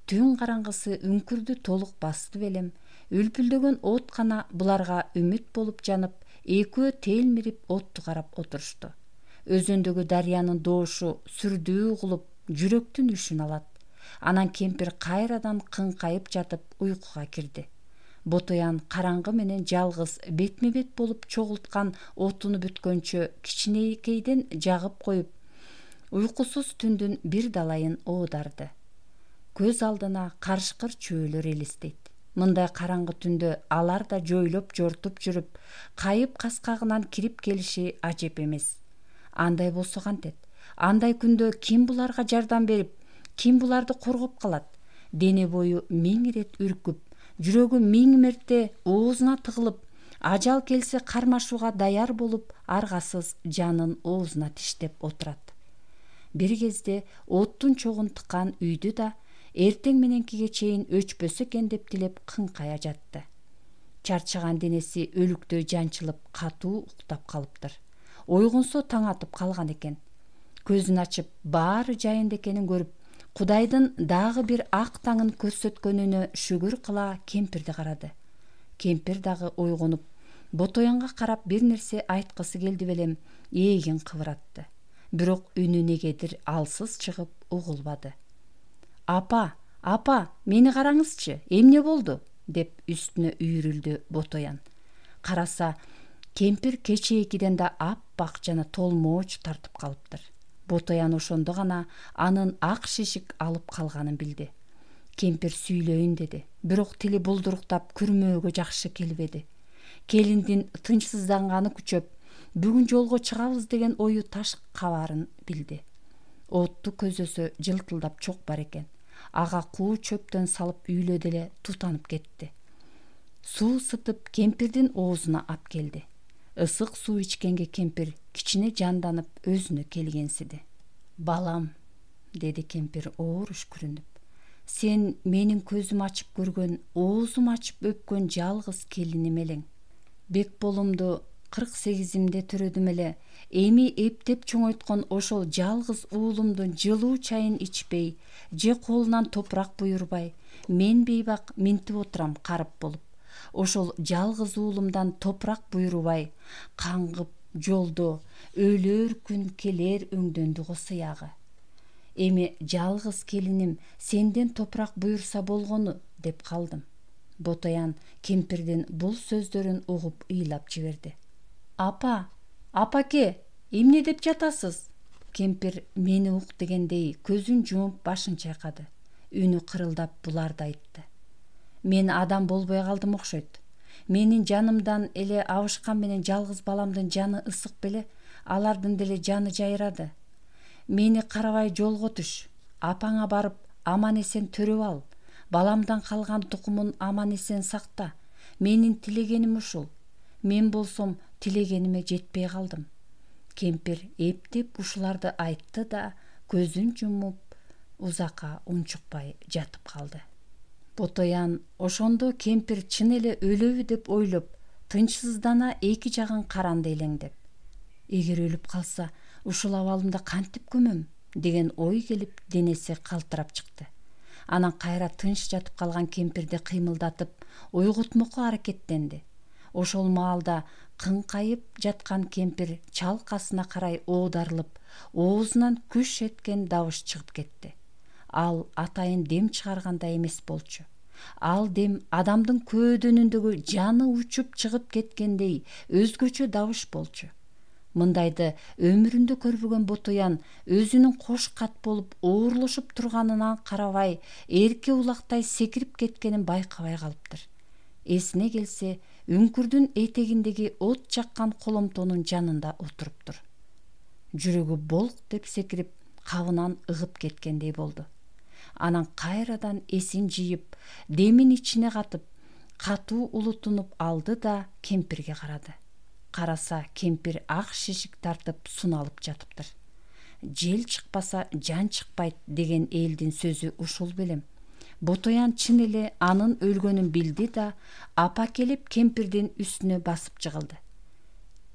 Түн караңгысы үңкүрдү толук басты белем. Үлпүлдөгөн от гана буларга үмүт болуп жанып, экөө телмирип отту карап отурушту. Өзөндөгү дарыянын доошу сүрдүү кылып жүрөктүн үшүн алат. Анан кемпир кайрадан кыңкайып жатып уйкуга кирди. Ботоян караңгы менен жалгыз бетме бет болуп чогулткан отуну бүткөнчө кичинекейден жагып коюп, уйкусуз түндүн бир далайын оодарды. Көз алдына карышкыр чөөлөр элестейт. Мындай караңгы түндө алар да жойлоп жортуп жүрүп, кайып каскагынан кирип келиши ажеп эмес. Андай болсо кантет? Андай күндө ким буларга жардам берип, ким буларды коргоп калат? Дене бою миң ирет үркүп, жүрөгү миң мерте оозуна тыгылып, ажал келсе кармашууга даяр болуп, аргасыз жанын оозуна тиштеп отурат. Бир кезде оттун чогун тыккан үйдү да эртең мененкиге чейин өчпөсө экен деп тилеп кыңкая жатты. Чарчаган денеси өлүктөй жанчылып катуу уктап калыптыр. Ойгунсо таң атып калган экен. Көзүн ачып баары жайында экенин көрүп, Кудайдын дагы бир ак таңын көрсөткөнүнө шүгүр кыла кемпирди карады. Кемпир дагы ойгонуп, Ботоянга карап бир нерсе айткысы келди белем, ээгин кыбыратты. Бирок үнү негедир алсыз чыгып угулбады. Апа, мени караңызчы, эмне болду? Деп үстүнө үйрүлдү Ботоян. Караса, кемпир кечээкиден да аппак жана толмооч тартып калыптыр. Ботоян ошондо гана анын ак шишик алып калганын билди. Кемпир сүйлөйүн деди, бирок тили булдуруктап күрмөөгө жакшы келбеди. Келиндин тынчсызданганы күчөп, бүгүн жолго чыгабыз деген ою таш кабарын билди. Отту көзөсө жылтылдап чок бар экен. Ага куу чөптөн салып үйлөдө эле тутанып кетти. Суу ысытып кемпирдин оозуна ап келди. Ысык суу ичкенге кемпир кичине жанданып өзүнө келгенсиди. Балам, деди кемпир оор үшкүрүнүп. Сен менин көзүм ачып көргөн, оозум ачып өпкөн жалгыз келиним элең. Бек болумду 48-имде төрөдүм эле. Эми эптеп чоңойткон ошол жалгыз уулумдун жылуу чайын ичпей, же колунан топурак буйрубай, мен бейбак минтип отурам карып болуп. Ошол жалгыз уулумдан топурак буйрубай, каңгып жолдо өлөр күн келер өңдөндү го сыягы. Эми жалгыз келиним сенден топурак буйрса болгону деп калдым. Ботоян кемпирдин бул сөздөрүн угуп ыйлап жиберди. Апаке, эмне деп жатасыз? Кемпир мени ук дегендей көзүн жумуп башын чайкады. Үнү кырылдап буларды айтты. Мен адам болбой калдым окшойт. Менин жанымдан эле абышкан менен жалгыз баламдын жаны ысык беле, алардын деле жаны жайрады. Мени карабай жолго түш. Апаңа барып, аман эсен төрөп ал. Баламдан калган тукумун аман эсен сакта. Менин тилегеним ушул. Мен болсом тилегениме жетпей калдым. Кемпир эптеп ушуларды айтты да көзүн жумуп узакка унчукпай жатып калды. Ботоян ошондо кемпир чын эле өлөбү деп ойлоп, тынчсыздана эки жагын каранды элеңдеп. Эгер өлүп калса, ушул абалымда кантип көмөм деген ой келип, денеси калтырап чыкты. Анан кайра тынч жатып калган кемпирди кыймылдатып, ойготмокко аракеттенди. Ошол маалда кыңкайып жаткан кемпир чалкасына карай оодарылып, оозунан күш эткен добуш чыгып кетти. Ал атайын дем чыгаргандай эмес болчу. Ал дем адамдын көөдөнүндөгү жаны учуп чыгып кеткендей өзгөчө добуш болчу. Мындайды өмүрүндө көрбөгөн Ботоян өзүнүн кош кат болуп оорлошуп турганына карабай, эрке улактай секирип кеткенин байкабай калыптыр. Эсине келсе, үңкүрдүн этегиндеги от жаккан коломтонун жанында отуруптур. Жүрөгү болк деп секирип, кабынан ыгып кеткендей болду. Анан кайрадан эсин жыйып, демин ичине катып, катуу улутунуп алды да кемпирге карады. Караса, кемпир ак шишик тартып суналып жатыптыр. Жел чыкпаса жан чыкпайт деген элдин сөзү ушул белем. Ботоян чын эле анын өлгөнүн билди да, апа келип кемпирдин үстүнө басып жыгылды.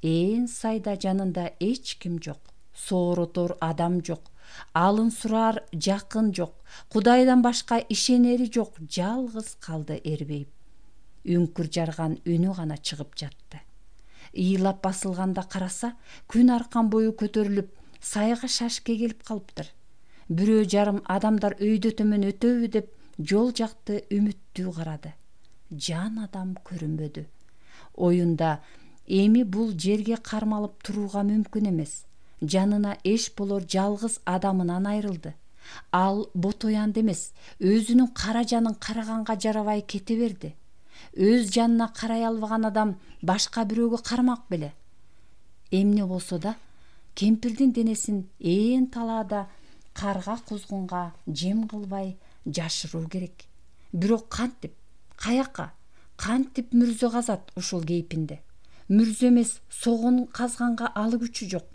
Ээн сайда жанында эч ким жок, сооротор адам жок, алын сураар жакын жок, Кудайдан башка ишенери жок, жалгыз калды эрбейип. Үңкүр жарган үнү гана чыгып жатты. ыйлап басылганда караса, күн аркан бою көтөрүлүп, сайга шашке келип калыптыр. 1,5 адамдар өйдө төмөн өтөбү деп жол жакты үмүттүү карады. Жан адам көрүнбөдү. Оюнда эми бул жерге кармалып турууга мүмкүн эмес. Жанына эш болор жалгыз адамынан айрылды. Ал ботоянды эмес, өзүнүн кара жанын караганга жарабай кете берди. Өз жанына карай албаган адам башка бирөөгө кармак беле. Эмне болсо да кемпирдин денесин талаада карга кузгунга жем кылбай жашыруу керек. Бирок кантип, каяка, кантип мүрзө казат ушул кейпинде? Мүрзө эмес, согун казганга алы күчү жок.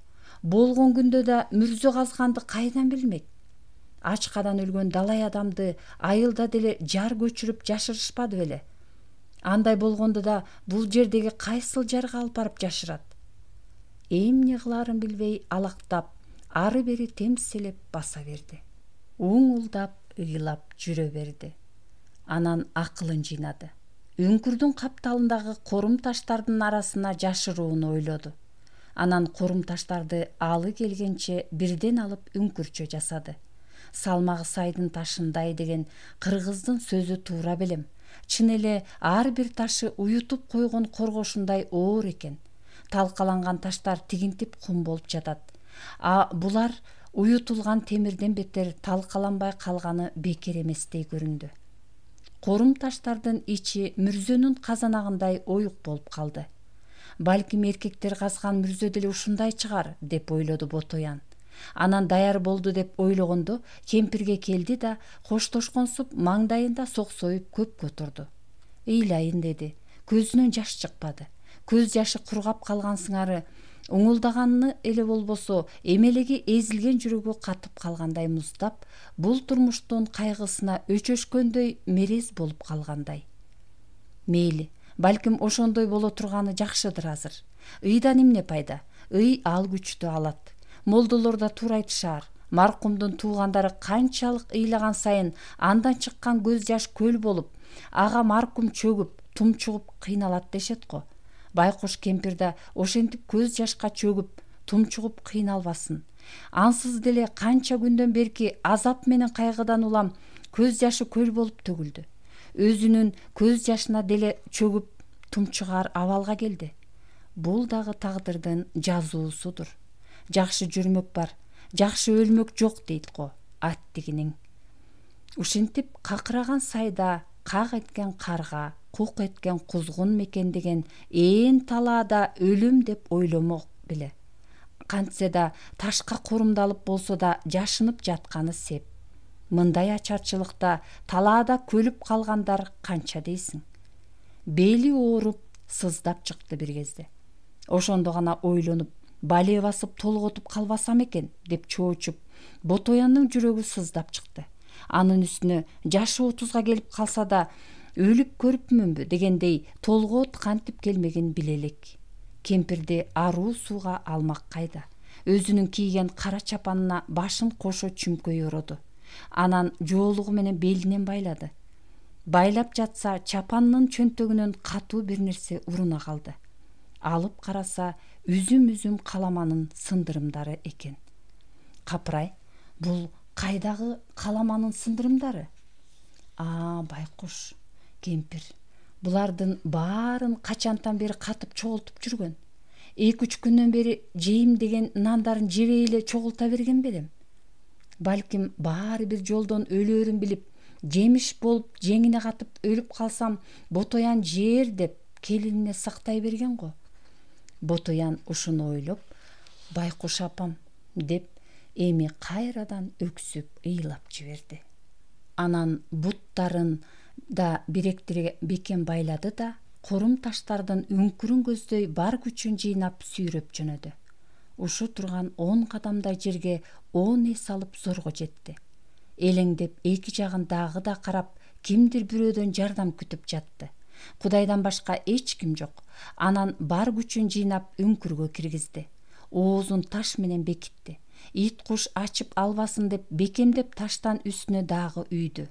Болгон күндө да мүрзө казганды кайдан билмек? Ачкадан өлгөн далай адамды айылда деле жар көчүрүп жашырышпады беле? Андай болгондо да бул жердеги кайсыл жарга алып барып жашырат? Эмне кыларын билбей алактап, ары бери темселеп баса берди. Уңулдап, ыйлап жүрө берди. Анан акылын жыйнады. Үңкүрдүн капталындагы корум таштардын арасына жашырууну ойлоду. Анан корум таштарды алы келгенче бирден алып үңкүрчө жасады. Салмагы сайдын ташындай деген кыргыздын сөзү туура белем. Чын эле ар бир ташы уютуп койгон коргошундай оор экен. Талкаланган таштар тигинтип кум болуп жатат. Булар уютулган темирден бетер талкаланбай калганы бекер эместей көрүндү. Корум таштардын ичи мүрзөнүн казанагындай оюк болуп калды. Балким эркектер казган мүрзө деле ушундай чыгар, деп ойлоду Ботоян. Анан даяр болду деп ойлогондо кемпирге келди да коштошконсуп маңдайында соксоюп көпкө турду. Ыйлайын деди. Көзүнөн жаш чыкпады. Көз жашы кургап калган сыңары, уңулдаганны эле болбосо эмелеги эзилген жүрөгү катып калгандай муздап, бул турмуштун кайгысына өчөшкөндөй мерез болуп калгандай. Мейли, балким ошондой боло турганы жакшыдыр азыр. Ыйдан эмне пайда? Ый ал күчтү алат. Молдолор да туура айтышаар. Маркумдун туугандары канчалык ыйлаган сайын андан чыккан көз жаш көл болуп, ага маркум чөгүп, тумчугуп кыйналат дешет го. Байкуш кемпир да ошентип көз жашка чөгүп, тумчугуп кыйналбасын. Ансыз деле канча күндөн берки азап менен кайгыдан улам көз жашы көл болуп төгүлдү. Өзүнүн көз жашына деле чөгүп, тумчугаар абалга келди. Бул дагы тагдырдын жазуусудур. Жакшы жүрмөк бар, жакшы өлмөк жок дейт го аттигиниң. Ушинтип какыраган сайда как эткен карга, кук эткен кузгун мекендеген талаада өлүм деп ойломок беле. Кантсе да ташка корумдалып болсо да жашынып жатканы сеп. Мындай ачарчылыкта талаада көлүп калгандар канча дейсиң? Бели ооруп, сыздап чыкты бир кезде. Ошондо гана ойлонуп, бале басып толготуп калбасам экен деп чоочуп, Ботояндын жүрөгү сыздап чыкты. Анын үстүнө жашы 30га келип калса да өлүп көрүпмүнбү дегендей толгоот кантип келмеген биле элек. Кемпирди аруу сууга алмак кайда. Өзүнүн кийген кара чапанына башын кошо чүмкөй ороду. Анан жоолугу менен белинен байлады. Байлап жатса чапанынын чөнтөгүнөн катуу бир нерсе уруна калды. Алып караса үзүм каламанын сындырымдары экен. Капырай, бул кайдагы каламанын сындырымдары? Байкуш, кемпир, булардын баарын качантан бери катып чогултуп жүргөн. 2-3 күндөн бери жейим деген нандарын жебей эле чогулта берген белем. Балким баары бир жолдон өлөөрүн билип, жемиш болуп жеңине катып өлүп калсам, Ботоян жер деп келинине сактай берген го. Ботоян ушуну ойлоп, Байкуш апам деп эми кайрадан өксүп ыйлап жиберди. Анан буттарын да биректире бекен байлады да, корум таштардын үңкүрүн көздөй бар күчүн жыйнап сүйрөп жөнөдү. Ушу турган 10 кадамдай жерге 10 эс алып зорго жетти. Элеңдеп эки жагын дагы да карап, кимдир бирөөдөн жардам күтүп жатты. Кудайдан башка эч ким жок. Анан бар күчүн жыйнап үңкүргө киргизди. Оозун таш менен бекитти. Ит куш ачып албасын деп бекемдеп таштан үстүнө дагы үйдү.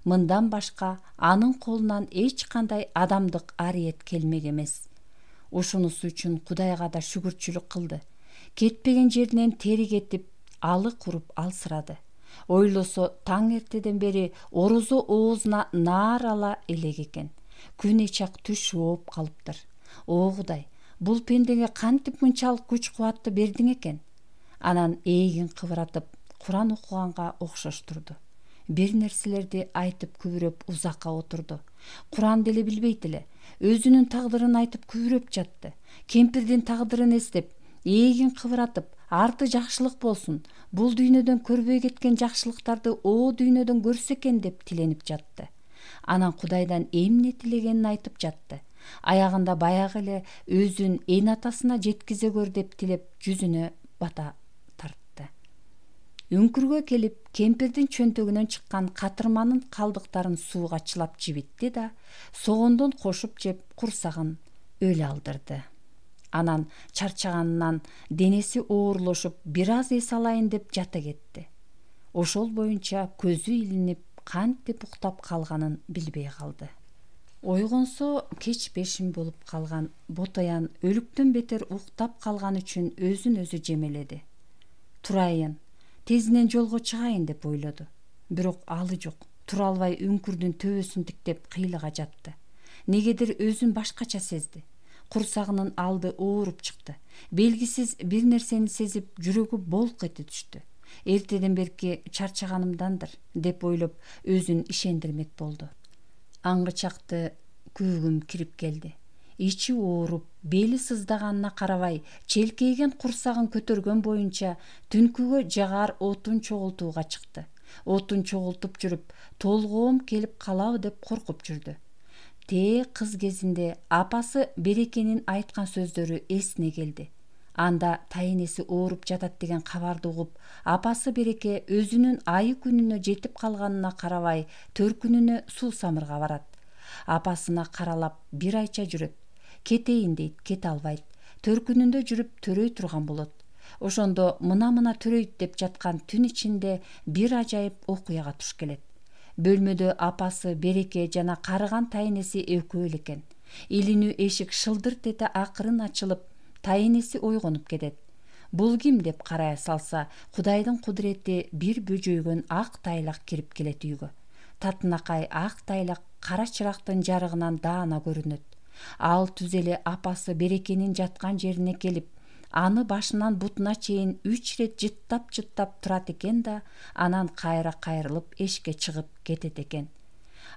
Мындан башка анын колунан эч кандай адамдык арыет келмек эмес. Ошонусу үчүн Кудайга да шүгүрчүлүк кылды. Кетпеген жеринен тери кетип, алы куруп алсырады. Ойлосо таң эртеден бери орозо оозуна наар ала элек экен. Күн чак түш ооп калыптыр. О Кудай, бул пендеге кантип мынчалык күч кубатты бердиң экен? Анан эгин кыбыратып, Куран окуганга окшоштурду. Бир нерселерди айтып күбүрөп узакка отурду. Куран деле билбейт эле. Өзүнүн тагдырын айтып күбүрөп жатты. Кемпирдин тагдырын эстеп, эгин кыбыратып, арты жакшылык болсун, бул дүйнөдөн көрбөй кеткен жакшылыктарды о дүйнөдөн көрсө экен деп тиленип жатты. Анан Кудайдан эмне тилегенин айтып жатты. Аягында баягы эле өзүн эн атасына жеткизе көр деп тилеп, жүзүнө бата тартты. Үңкүргө келип, кемпирдин чөнтөгүнөн чыккан катырманын калдыктарын сууга чылап жибитти да, согондон кошуп жеп, курсагын өлө алдырды. Анан чарчаганынан денеси оорлошуп, бир аз эс алайын деп жата кетти. Ошол боюнча көзү илинип, кантип уктап калганын билбей калды. Ойгонсо кеч бешим болуп калган Ботоян өлүктөн бетер уктап калган үчүн өзүн өзү жемеледи. Турайын, тезинен жолго чыгайын деп ойлоду. Бирок алы жок. Тура албай үңкүрдүн төбөсүн тиктеп кыйлыга жатты. Негедир өзүн башкача сезди. Курсагынын алды ооруп чыкты. Белгисиз бир нерсени сезип, жүрөгү болк эте түштү. Эртеден берки чарчаганымдандыр деп ойлоп, өзүн ишендирмек болду. Аңгычакты күүгүм кирип келди. Ичи ооруп, бели сыздаганына карабай, челкейген курсагын көтөргөн боюнча түнкүгө жагар отун чогултууга чыкты. Отун чогултуп жүрүп, толгоом келип калабы деп коркуп жүрдү. Кыз кезинде апасы Берекенин айткан сөздөрү эсине келди. Анда тайенеси ооруп жатат деген кабарды угуп, апасы Береке өзүнүн айы күнүнө жетип калганына карабай, төркүнүнө суусамырга барат. Апасына каралап бир айча жүрөт. Кетейин дейт, кете албайт. Төркүнүндө жүрүп төрөй турган болот. Ошондо мына төрөйт деп жаткан түн ичинде бир ажайып окуяга туш келет. Бөлмөдө апасы Береке жана карыган тайенеси экөө эле экен. Илинүү эшик шылдырт эте акырын ачылып, тайенеси ойгонуп кетет. Бул ким деп карай салса, Кудайдын кудурети бир бөжөйгөн ак тайлак кирип келет үйгө. Татынакай ак тайлак кара чырактын жарыгынан даана көрүнөт. Ал түз эле апасы Берекенин жаткан жерине келип, аны башынан бутуна чейин 3 рет жыттап турат экен да, анан кайра кайрылып эшикке чыгып кетет экен.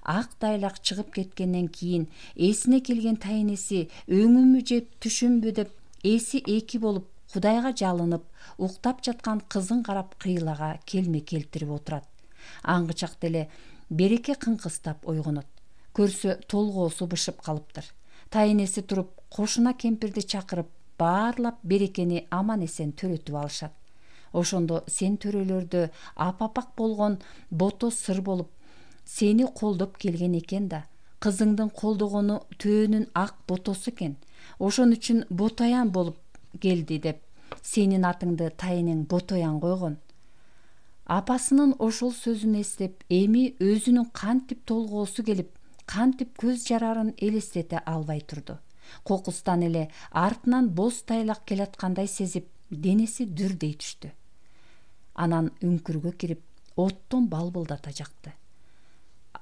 Ак тайлак чыгып кеткенден кийин эсине келген тайенеси өңүмү жеп түшүмбү деп эси эки болуп, Кудайга жалынып, уктап жаткан кызын карап кыйлага келме келтирип отурат. Аңгычакта эле Береке кыңкыстап ойгонот. Көрсө толгоосу бышып калыптыр. Тайенеси туруп, кошуна кемпирди чакырып, баарлап Берекени аман эсен төрөтүп алышат. Ошондо сен төрөлөрдө апапак болгон Бото сыр болуп, сени колдоп келген экен да, кызыңдын колдогону төөнүн ак ботосу экен. Ошон үчүн Ботоян болуп келди деп, сенин атыңды тайенең Ботоян койгон. Апасынын ошол сөзүн эстеп, эми өзүнүн кантип толгоосу келип, кантип көз жарарын элестете албай турду. Кокустан эле артынан боз тайлак келаткандай сезип, денеси дүрдей түштү. Анан үңкүргө кирип, оттон балбылдата жакты.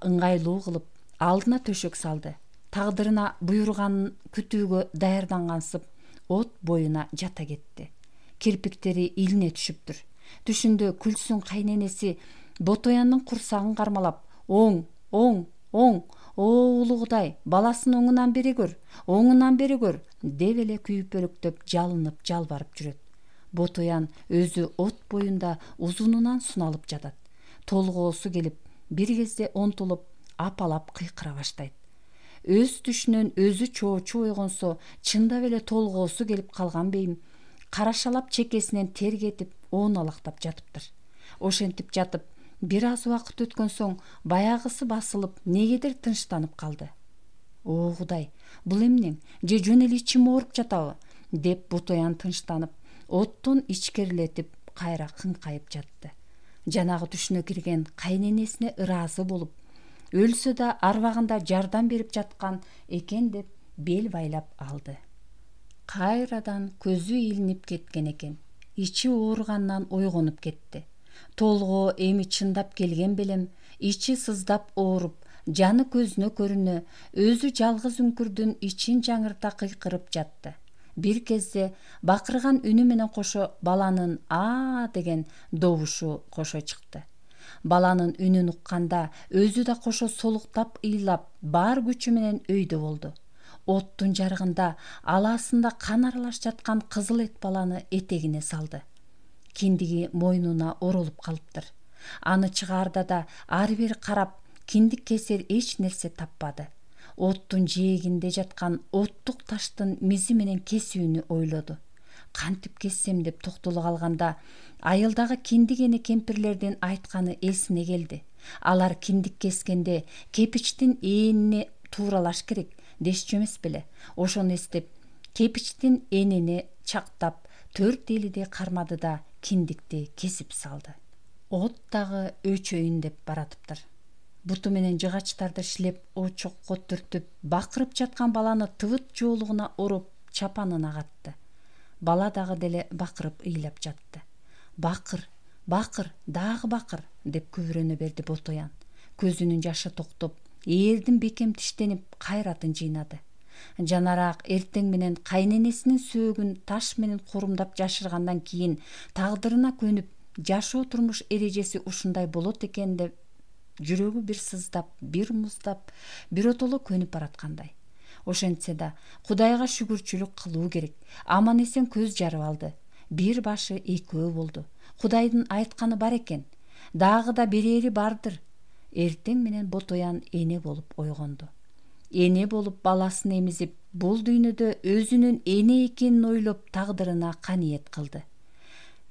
Ыңгайлуу кылып, алдына төшөк салды. Тагдырына буйруганын күтүүгө даярдангансып, от боюна жата кетти. Кирпиктери илине түшүптүр. Түшүндө күлсүн кайненеси Ботояндын курсагын кармалап, оң, о улуу Кудай, баласын оңунан бери көр, деп эле күйүп-өрөктөп, жалынып, жалбарып жүрөт. Ботоян өзү от боюнда узунунан суналып жатат. Толгоосу келип, бир кезде онтулуп, апалап кыйкыра баштайт. Өз түшүнөн өзү чоочу ойгонсо, чындап эле толгоосу келип калган бейим, карашалап чекесинен тер кетип, оонолактап жатыптыр. Ошентип жатып, бир аз убакыт өткөн соң баягысы басылып, негедир тынчтанып калды. О Кудай, бул эмнең? Же жөн эле ичим ооруп жатабы? Деп Ботоян тынчтанып, оттон ичкерилетип, кайра кыңкайып жатты. Жанагы түшүнө кирген кайненесине ыраазы болуп, өлсө да арбагында жардам берип жаткан экен деп бел байлап алды. Кайрадан көзү илинип кеткен экен. Ичи ооругандан ойгонуп кетти. Толгоо эми чындап келген белем, ичи сыздап ооруп, жаны көзүнө көрүнө, өзү жалгыз үңкүрдүн ичин жаңырта кыйкырып жатты. Бир кезде бакырган үнү менен кошо баланын «а» деген добушу кошо чыкты. Баланын үнүн укканда өзү да кошо солуктап ыйлап, бар күчү менен өйдө болду. Оттун жарыгында алаасында кан аралаш жаткан кызыл эт баланы этегине салды. Киндиги мойнуна оролуп калыптыр. Аны чыгаарда да ары бери карап, киндик кесер эч нерсе таппады. Оттун жээгинде жаткан оттук таштын мизи менен кесүүнү ойлоду. Кантип кессем деп токтоло калганда, айылдагы киндик эне кемпирлердин айтканы эсине келди. Алар киндик кескенде кепичтин ээнине тууралаш керек дешчү эмес беле. Ошону эстеп, кепичтин энени чактап, 4 элиде кармады да киндикти кесип салды. От дагы өчөйүн деп баратыптыр. Буту менен жыгачтарды шилеп, очокко түртүп, бакырып жаткан баланы тыбыт жоолугуна уруп, чапанына катты. Бала дагы деле бакырып ыйлап жатты. «Бакыр, бакыр, дагы бакыр» деп күбүрөнө берди Ботоян. Көзүнүн жашы токтоп, ээрдин бекем тиштенип, кайратын жыйнады. Жанараак эртең менен кайненесинин сөөгүн таш менен корумдап жашыргандан кийин тагдырына көнүп, жашоо турмуш эрежеси ушундай болот экен деп жүрөгү бир сыздап, бир муздап, биротоло көнүп бараткандай. Ошентсе да Кудайга шүгүрчүлүк кылуу керек. Аман эсен көз жарып алды. Бир башы экөө болду. Кудайдын айтканы бар экен. Дагы да берери бардыр. Эртең менен Ботоян эне болуп ойгонду. Эне болуп баласын эмизип, бул дүйнөдө өзүнүн эне экенин ойлоп, тагдырына каниет кылды.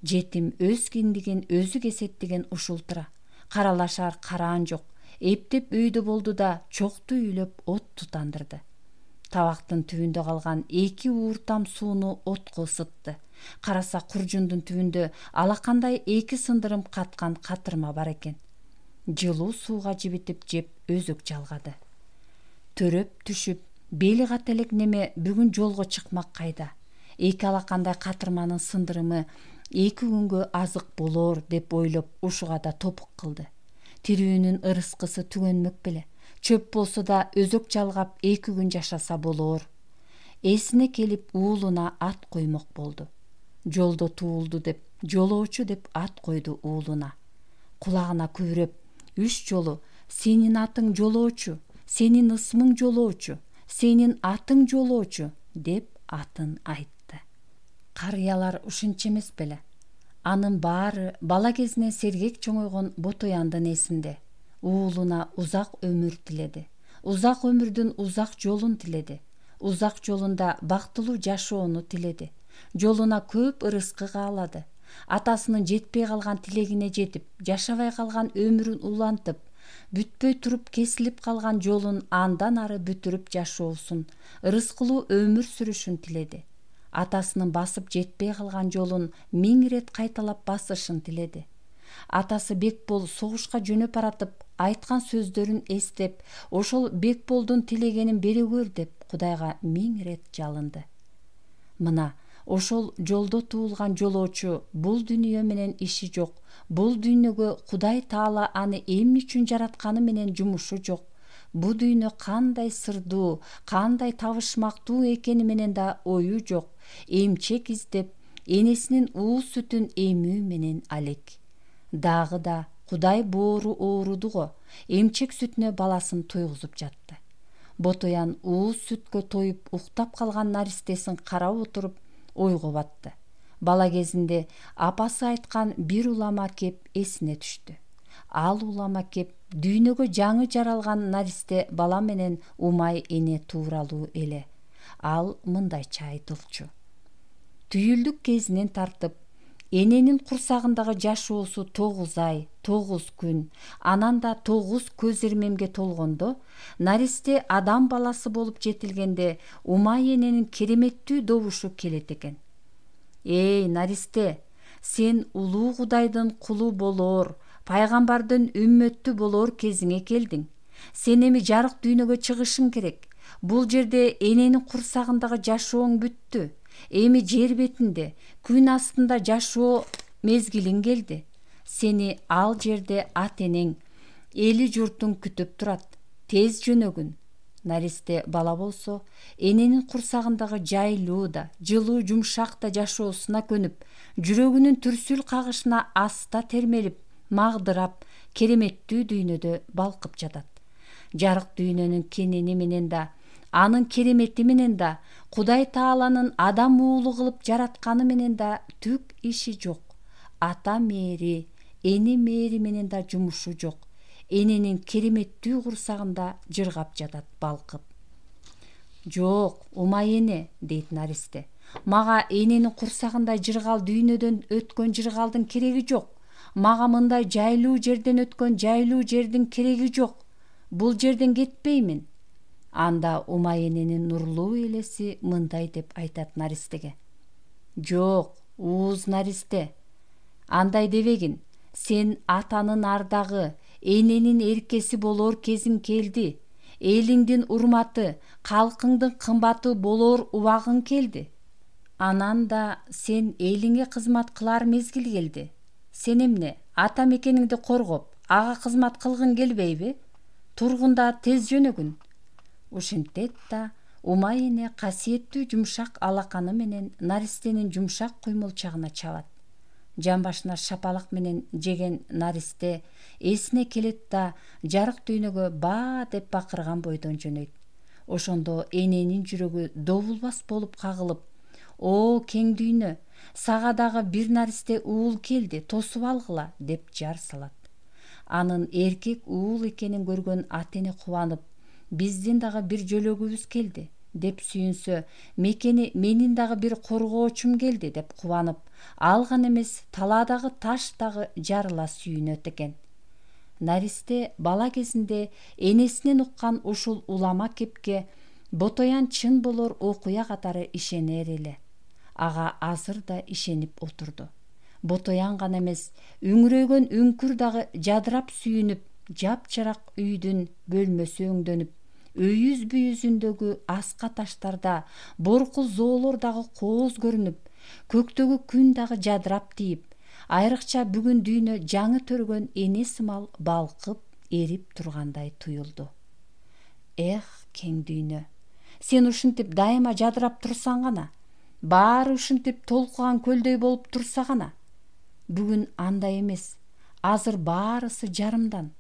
Жетим өз киндигин өзү кесет деген ушултура. Каралашар караан жок. Эптеп өйдө болду да чокту үйлөп от тутандырды. Табактын түбүндө калган 2 ууртам сууну отко ысытты. Караса куржундун түбүндө алакандай 2 сындырым каткан катырма бар экен. Жылуу сууга жибитип жеп өзөк жалгады. Төрөп түшүп, бели ката элек неме бүгүн жолго чыкмак кайда. 2 алакандай катырманын сындырымы 2 күнгө азык болор деп ойлоп ушуга да топук кылды. Тирүүнүн ырыскысы түгөнмөк беле. Чөп болсо да өзөк жалгап 2 күн жашаса болор. Эсине келип уулуна ат коймок болду. Жолдо туулду деп, жолоочу деп ат койду уулуна. Кулагына күбүрөп, 3 жолу «Сенин атың жолоочу, сенин ысмың жолоочу, сенин атың жолоочу» деп атын айтты. Карыялар ушунча эмес беле. Анын баары бала кезинен сергек чоңойгон Ботояндын эсинде. Уулуна узак өмүр тиледи. Узак өмүрдүн узак жолун тиледи. Узак жолунда бактылуу жашоону тиледи. Жолуна көп ырыскы каалады. Атасынын жетпей калган тилегине жетип, жашабай калган өмүрүн улантып, бүтпөй туруп кесилип калган жолун андан ары бүтүрүп жашоосун, ырыскылуу өмүр сүрүшүн тиледи. Атасынын басып жетпей калган жолун 1000 рет кайталап басышын тиледи. Атасы Бекбол согушка жөнөп баратып, айткан сөздөрүн эстеп, ошол Бекболдун тилегенин бере көр деп Кудайга 1000 рет жалынды. Мына ошол жолдо туулган жолоочу бул дүйнө менен иши жок. Бул дүйнөгө Кудай Таала аны эмне үчүн жаратканы менен жумушу жок. Бу дүйнө кандай сырдуу, кандай табышмактуу экени менен да ою жок. Эмчек издеп, энесинин уул сүтүн эмүү менен алек. Дагы да Кудай боору ооруду го, эмчек сүтүнө баласын тойгузуп жатты. Ботоян уул сүткө тоюп уктап калган наристесин карап отуруп ойго батты. Бала кезинде апасы айткан бир улама кеп эсине түштү. Ал улама кеп дүйнөгө жаңы жаралган наристе бала менен умай эне тууралуу эле. Ал мындайча айтылчу: түйүлдүк кезинен тартып, эненин курсагындагы жашоосу 9 ай, 9 күн, анан да 9 көз ирмемге толгондо, наристе адам баласы болуп жетилгенде умай эненин кереметтүү добушу келет экен. Эй, наристе, сен улуу Кудайдын кулу болоор, пайгамбардын үммөттү болоор кезиңе келдиң. Сен эми жарык дүйнөгө чыгышың керек. Бул жерде эненин курсагындагы жашооң бүттү. Эми жер бетинде күн астында жашоо мезгилиң келди. Сени ал жерде ата-энең, эли журтуң күтүп турат. Тез жөнөгүн. Наристе бала болсо, эненин курсагындагы жайлуу да, жылуу жумшак да жашоосуна көнүп, жүрөгүнүн түрсүл кагышына аста термелип, магдырап, кереметтүү дүйнөдө балкып жатат. Жарык дүйнөнүн кенени менен да, анын керемети менен да, Кудай Тааланын адам уулу кылып жаратканы менен да түк иши жок. Ата мээри, эни мээри менен да жумушу жок. Эненин кереметтүү курсагында жыргап жатат балкып. Жок, умай эне, дейт Наристе. Мага эненин курсагында жыргал дүйнөдөн өткөн жыргалдын кереги жок. Мага мындай жайлуу жерден өткөн жайлуу жердин кереги жок. Бул жерден кетпеймин. Анда умай эненин нурлуу элеси мындай деп айтат Наристеге. Жок, ууз Наристе. Андай дебегин. Сен атанын ардагы, эненин эркеси болор кезиң келди. Элиңдин урматы, калкыңдын кымбаты болор убагың келди. Анан да сен элиңе кызмат кылар мезгил келди. Сен эмне, ата мекениңди коргоп, ага кызмат кылгың келбейби? Тургунда тез жөнөгүн. Ушинтет да умай эне касиеттүү жумшак алаканы менен Наристенин жумшак куймулчагына чабат. Жамбашына шапалак менен жеген Наристе эсине келет да жарык дүйнөгө баа деп бакырган бойдон жөнөйт. Ошондо эненин жүрөгү добулбас болуп кагылып, «О, кең дүйнө, сага дагы бир Наристе уул келди, тосуп алгыла» деп жар салат. Анын эркек уул экенин көргөн ата-эне кубанып, «Биздин дагы бир жөлөгүбүз келди» деп сүйүнсө, мекени менин дагы бир коргоочум келди деп кубанып, ал гана эмес, талаадагы таш дагы жарыла сүйүнөт экен. Наристе бала кезинде энесинен уккан ушул улама кепке Ботоян чын болор окуя катары ишенер эле. Ага азыр да ишенип отурду. Ботоян гана эмес, үңүрөйгөн үңкүр дагы жадырап сүйүнүп, жапжарак үйдүн бөлмөсү өңдөнүп, өйүз бүйүзүндөгү аска таштарда боркул зоолор дагы кооз көрүнүп, көктөгү күн дагы жадырап тийип, айрыкча бүгүн дүйнө жаңы төргөн эне сымал балкып, эрип тургандай туюлду. Эх, кең дүйнө, сен ушинтип дайыма жадырап турсаң гана, баары ушинтип толкуган көлдөй болуп турса гана. Бүгүн андай эмес, азыр баарысы жарымдан.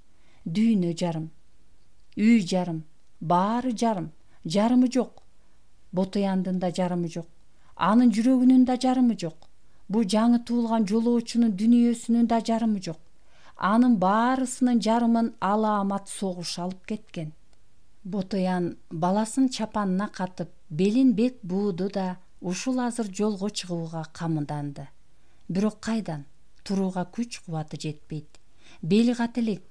Дүйнө жарым, үй жарым, баары жарым, жарымы жок. Ботояндын да жарымы жок, анын жүрөгүнүн да жарымы жок. Бу жаңы туулган жолоочунун дүнүйөсүнүн да жарымы жок. Анын баарысынын жарымын алаамат согуш алып кеткен. Ботоян баласын чапанына катып, белин бек бууду да ушул азыр жолго чыгууга камыданды. Бирок кайдан? Турууга күч кубаты жетпейт. Бели кателек.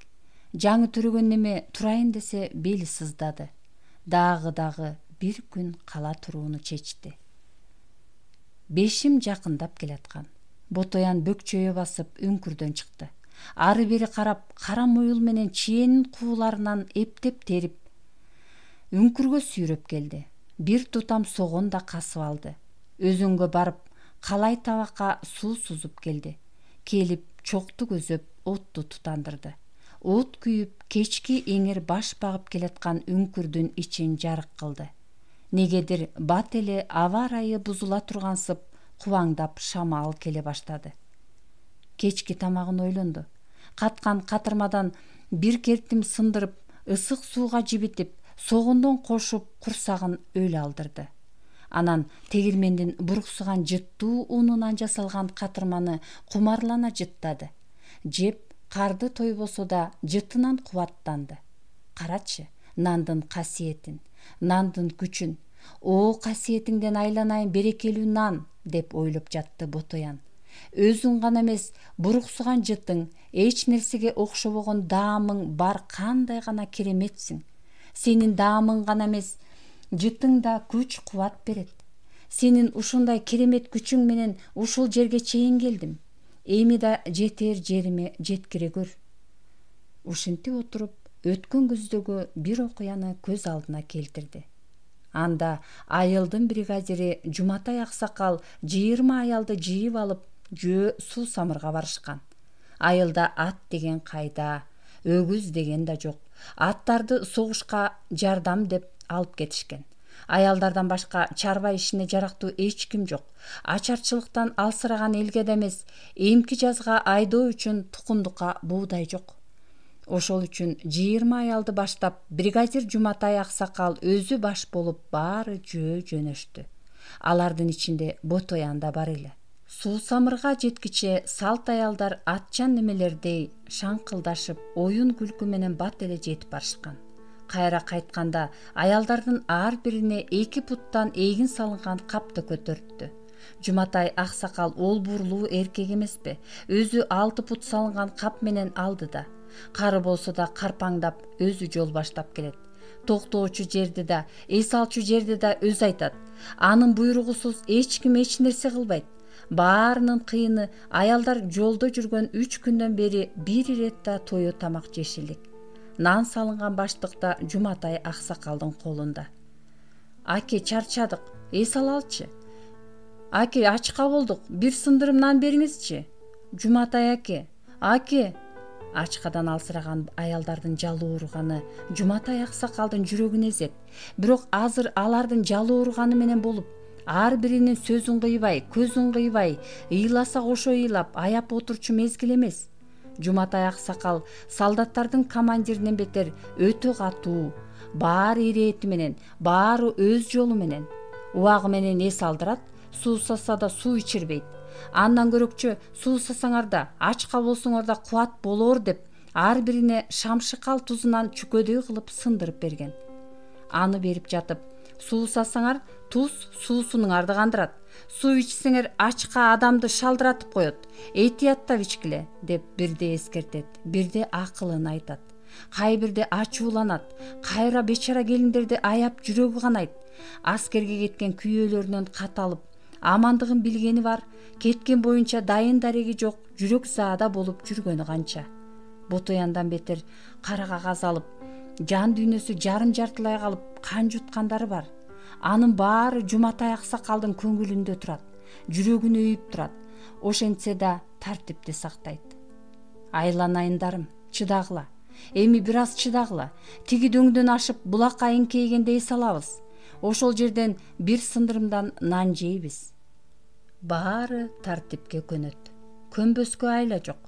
Жаңы төрөгөн неме турайын десе бели сыздады. Дагы бир күн кала турууну чечти. Бешим жакындап келаткан. Ботоян бөкчөйө басып үңкүрдөн чыкты. Ары бери карап, кара муюл менен чиенин кууларынан эптеп терип, үңкүргө сүйрөп келди. Бир тутам согон да касып алды. Өзөнгө барып, калай табакка суу сузуп келди. Келип, чокту көзөп, отту тутандырды. От күйүп, кечки эңер баш багып келаткан үңкүрдүн ичин жарык кылды. Негедир бат эле аба ырайы бузула тургансып, кубаңдап шамал келе баштады. Кечки тамагын ойлонду. Каткан катырмадан бир кертим сындырып, ысык сууга жибитип, согондон кошуп, курсагын өлө алдырды. Анан тегирмендин буруксуган жыттуу унунан жасалган катырманы кумарлана жыттады. Жеп, карды тойбосо да жытынан кубаттанды. Карачы, нандын касиетин, нандын күчүн. О, касиетиңден айланайын берекелүү нан, деп ойлоп жатты Ботоян. Өзүң гана эмес, буруксуган жытың, эч нерсеге окшобогон даамың бар кандай гана кереметсиң. Сенин даамың гана эмес, жытың да күч кубат берет. Сенин ушундай керемет күчүң менен ушул жерге чейин келдим. Эми да жетер жериме жеткире көр. Ушинтип отуруп, өткөн күздөгү бир окуяны көз алдына келтирди. Анда айылдын бригадири Жуматай аксакал 20 аялды жыйып алып жөө суу самырга барышкан. Айылда ат деген кайда, өгүз деген да жок. Аттарды согушка жардам деп алып кетишкен. Аялдардан башка чарба ишине жарактуу эч ким жок. Ачарчылыктан алсыраган элге да эмес, эмки жазга айдоо үчүн тукумдукка буудай жок. Ошол үчүн 20 аялды баштап бригадир Жуматай аксакал өзү баш болуп баары жөнөштү. Алардын ичинде Ботоян да бар эле. Суу самырга жеткиче салт аялдар атчан немелердей шаңкылдашып, оюн күлкү менен бат эле жетип барышкан. Кайра кайтканда аялдардын ар бирине 2 путтан эгин салынган капты көтөрттү. Жуматай аксакал ол бурлуу эркек эмеспи? Өзү 6 пут салынган кап менен алды да. Кары болсо да карпаңдап өзү жол баштап келет. Токтоочу жерди да, эс алчу жерди да өзү айтат. Анын буйругусуз эч ким эч нерсе кылбайт. Баарынын кыйыны аялдар жолдо жүргөн 3 күндөн бери бир ирет да тою тамак жешилик. Нан салынган баштык да Жуматай аксакалдын колунда. Аке, чарчадык, эс алалчы. Аке, ачка болдук, бир сындырым нан бериңизчи. Жуматай аке, Ачкадан алсыраган аялдардын жалуу урганы Жуматай аксакалдын жүрөгүн эзет. Бирок азыр алардын жалуу урганы менен болуп, ар биринин сөзүн кыйбай, көзүн кыйбай, ыйласа кошо ыйлап, аяп отурчу мезгил эмес. Жуматай аксакал солдаттардын командиринен бетер өтө катуу, баары ирети менен, баары өз жолу менен, убагы менен эс алдырат, суусаса да суу ичирбейт. Андан көрөкчө суусасаңар да, ачка болсоңор да кубат болор деп, ар бирине шамшыкал тузунан чүкөдөй кылып сындырып берген. Аны берип жатып, суусасаңар туз суусуңарды кандырат. Суу ичсеңер ачка адамды шалдыратып коет. Этияттап ичкиле деп бирде эскертет, бирде акылын айтат. Кай бирде ачууланат, кайра бечара келиндерди аяп жүрөгү канайт. Аскерге кеткен күйөөлөрүнөн кат алып, амандыгын билгени бар, кеткен боюнча дайын дареги жок, жүрөк заада болуп жүргөнү канча. Ботояндан бетер кара кагаз алып, жан дүйнөсү жарым-жартылай калып, кан жуткандары бар. Анын баары Жуматай аксакалдын көңүлүндө турат, жүрөгүн өйүп турат. Ошентсе да тартипти сактайт. Айланайындарым, чыдагыла. Эми бир аз чыдагыла. Тиги дөңдөн ашып булакка эңкейгенде эс алабыз. Ошол жерден бир сындырымдан нан жейбиз. Баары тартипке көнөт. Көнбөскө айла жок.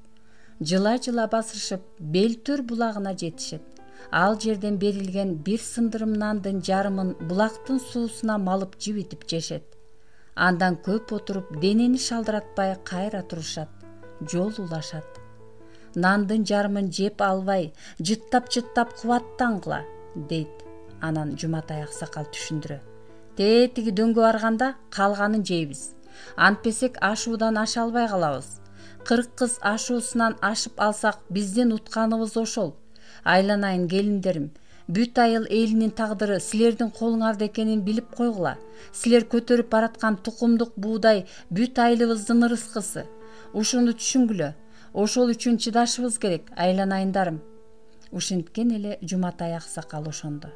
Жыла-жыла басышып, Белтөр булагына жетишет. Ал жерден берилген бир сындырым нандын жарымын булактын суусуна малып жибитип жешет. Андан көп отуруп, денени шалдыратпай кайра турушат, жол улашат. Нандын жарымын жеп албай, жыттап кубаттангыла, дейт. Анан Жуматай аксакал түшүндүрө. Тиги дөңгө барганда калганын жейбиз. Антпесек ашуудан аша албай калабыз. 40 кыз ашуусунан ашып алсак биздин утканыбыз ошол. Айланайын келиндерим, бүт айыл элинин тагдыры силердин колуңарда экенин билип койгула. Силер көтөрүп бараткан тукумдук буудай бүт айылыбыздын ырыскысы. Ушуну түшүнгүлө. Ошол үчүн чыдашыбыз керек, айланайындарым. Ушенткен эле Жуматай аксакал ошондо.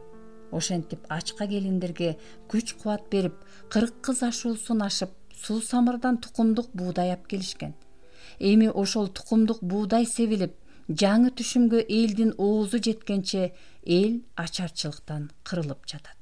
Ошентип ачка келиндерге күч кубат берип, 40 кыз ашуусун ашып, суу самырдан тукумдук буудай ап келишкен. Эми ошол тукумдук буудай себилип, жаңы түшүмгө элдин оозу жеткенче эл ачарчылыктан кырылып жатат.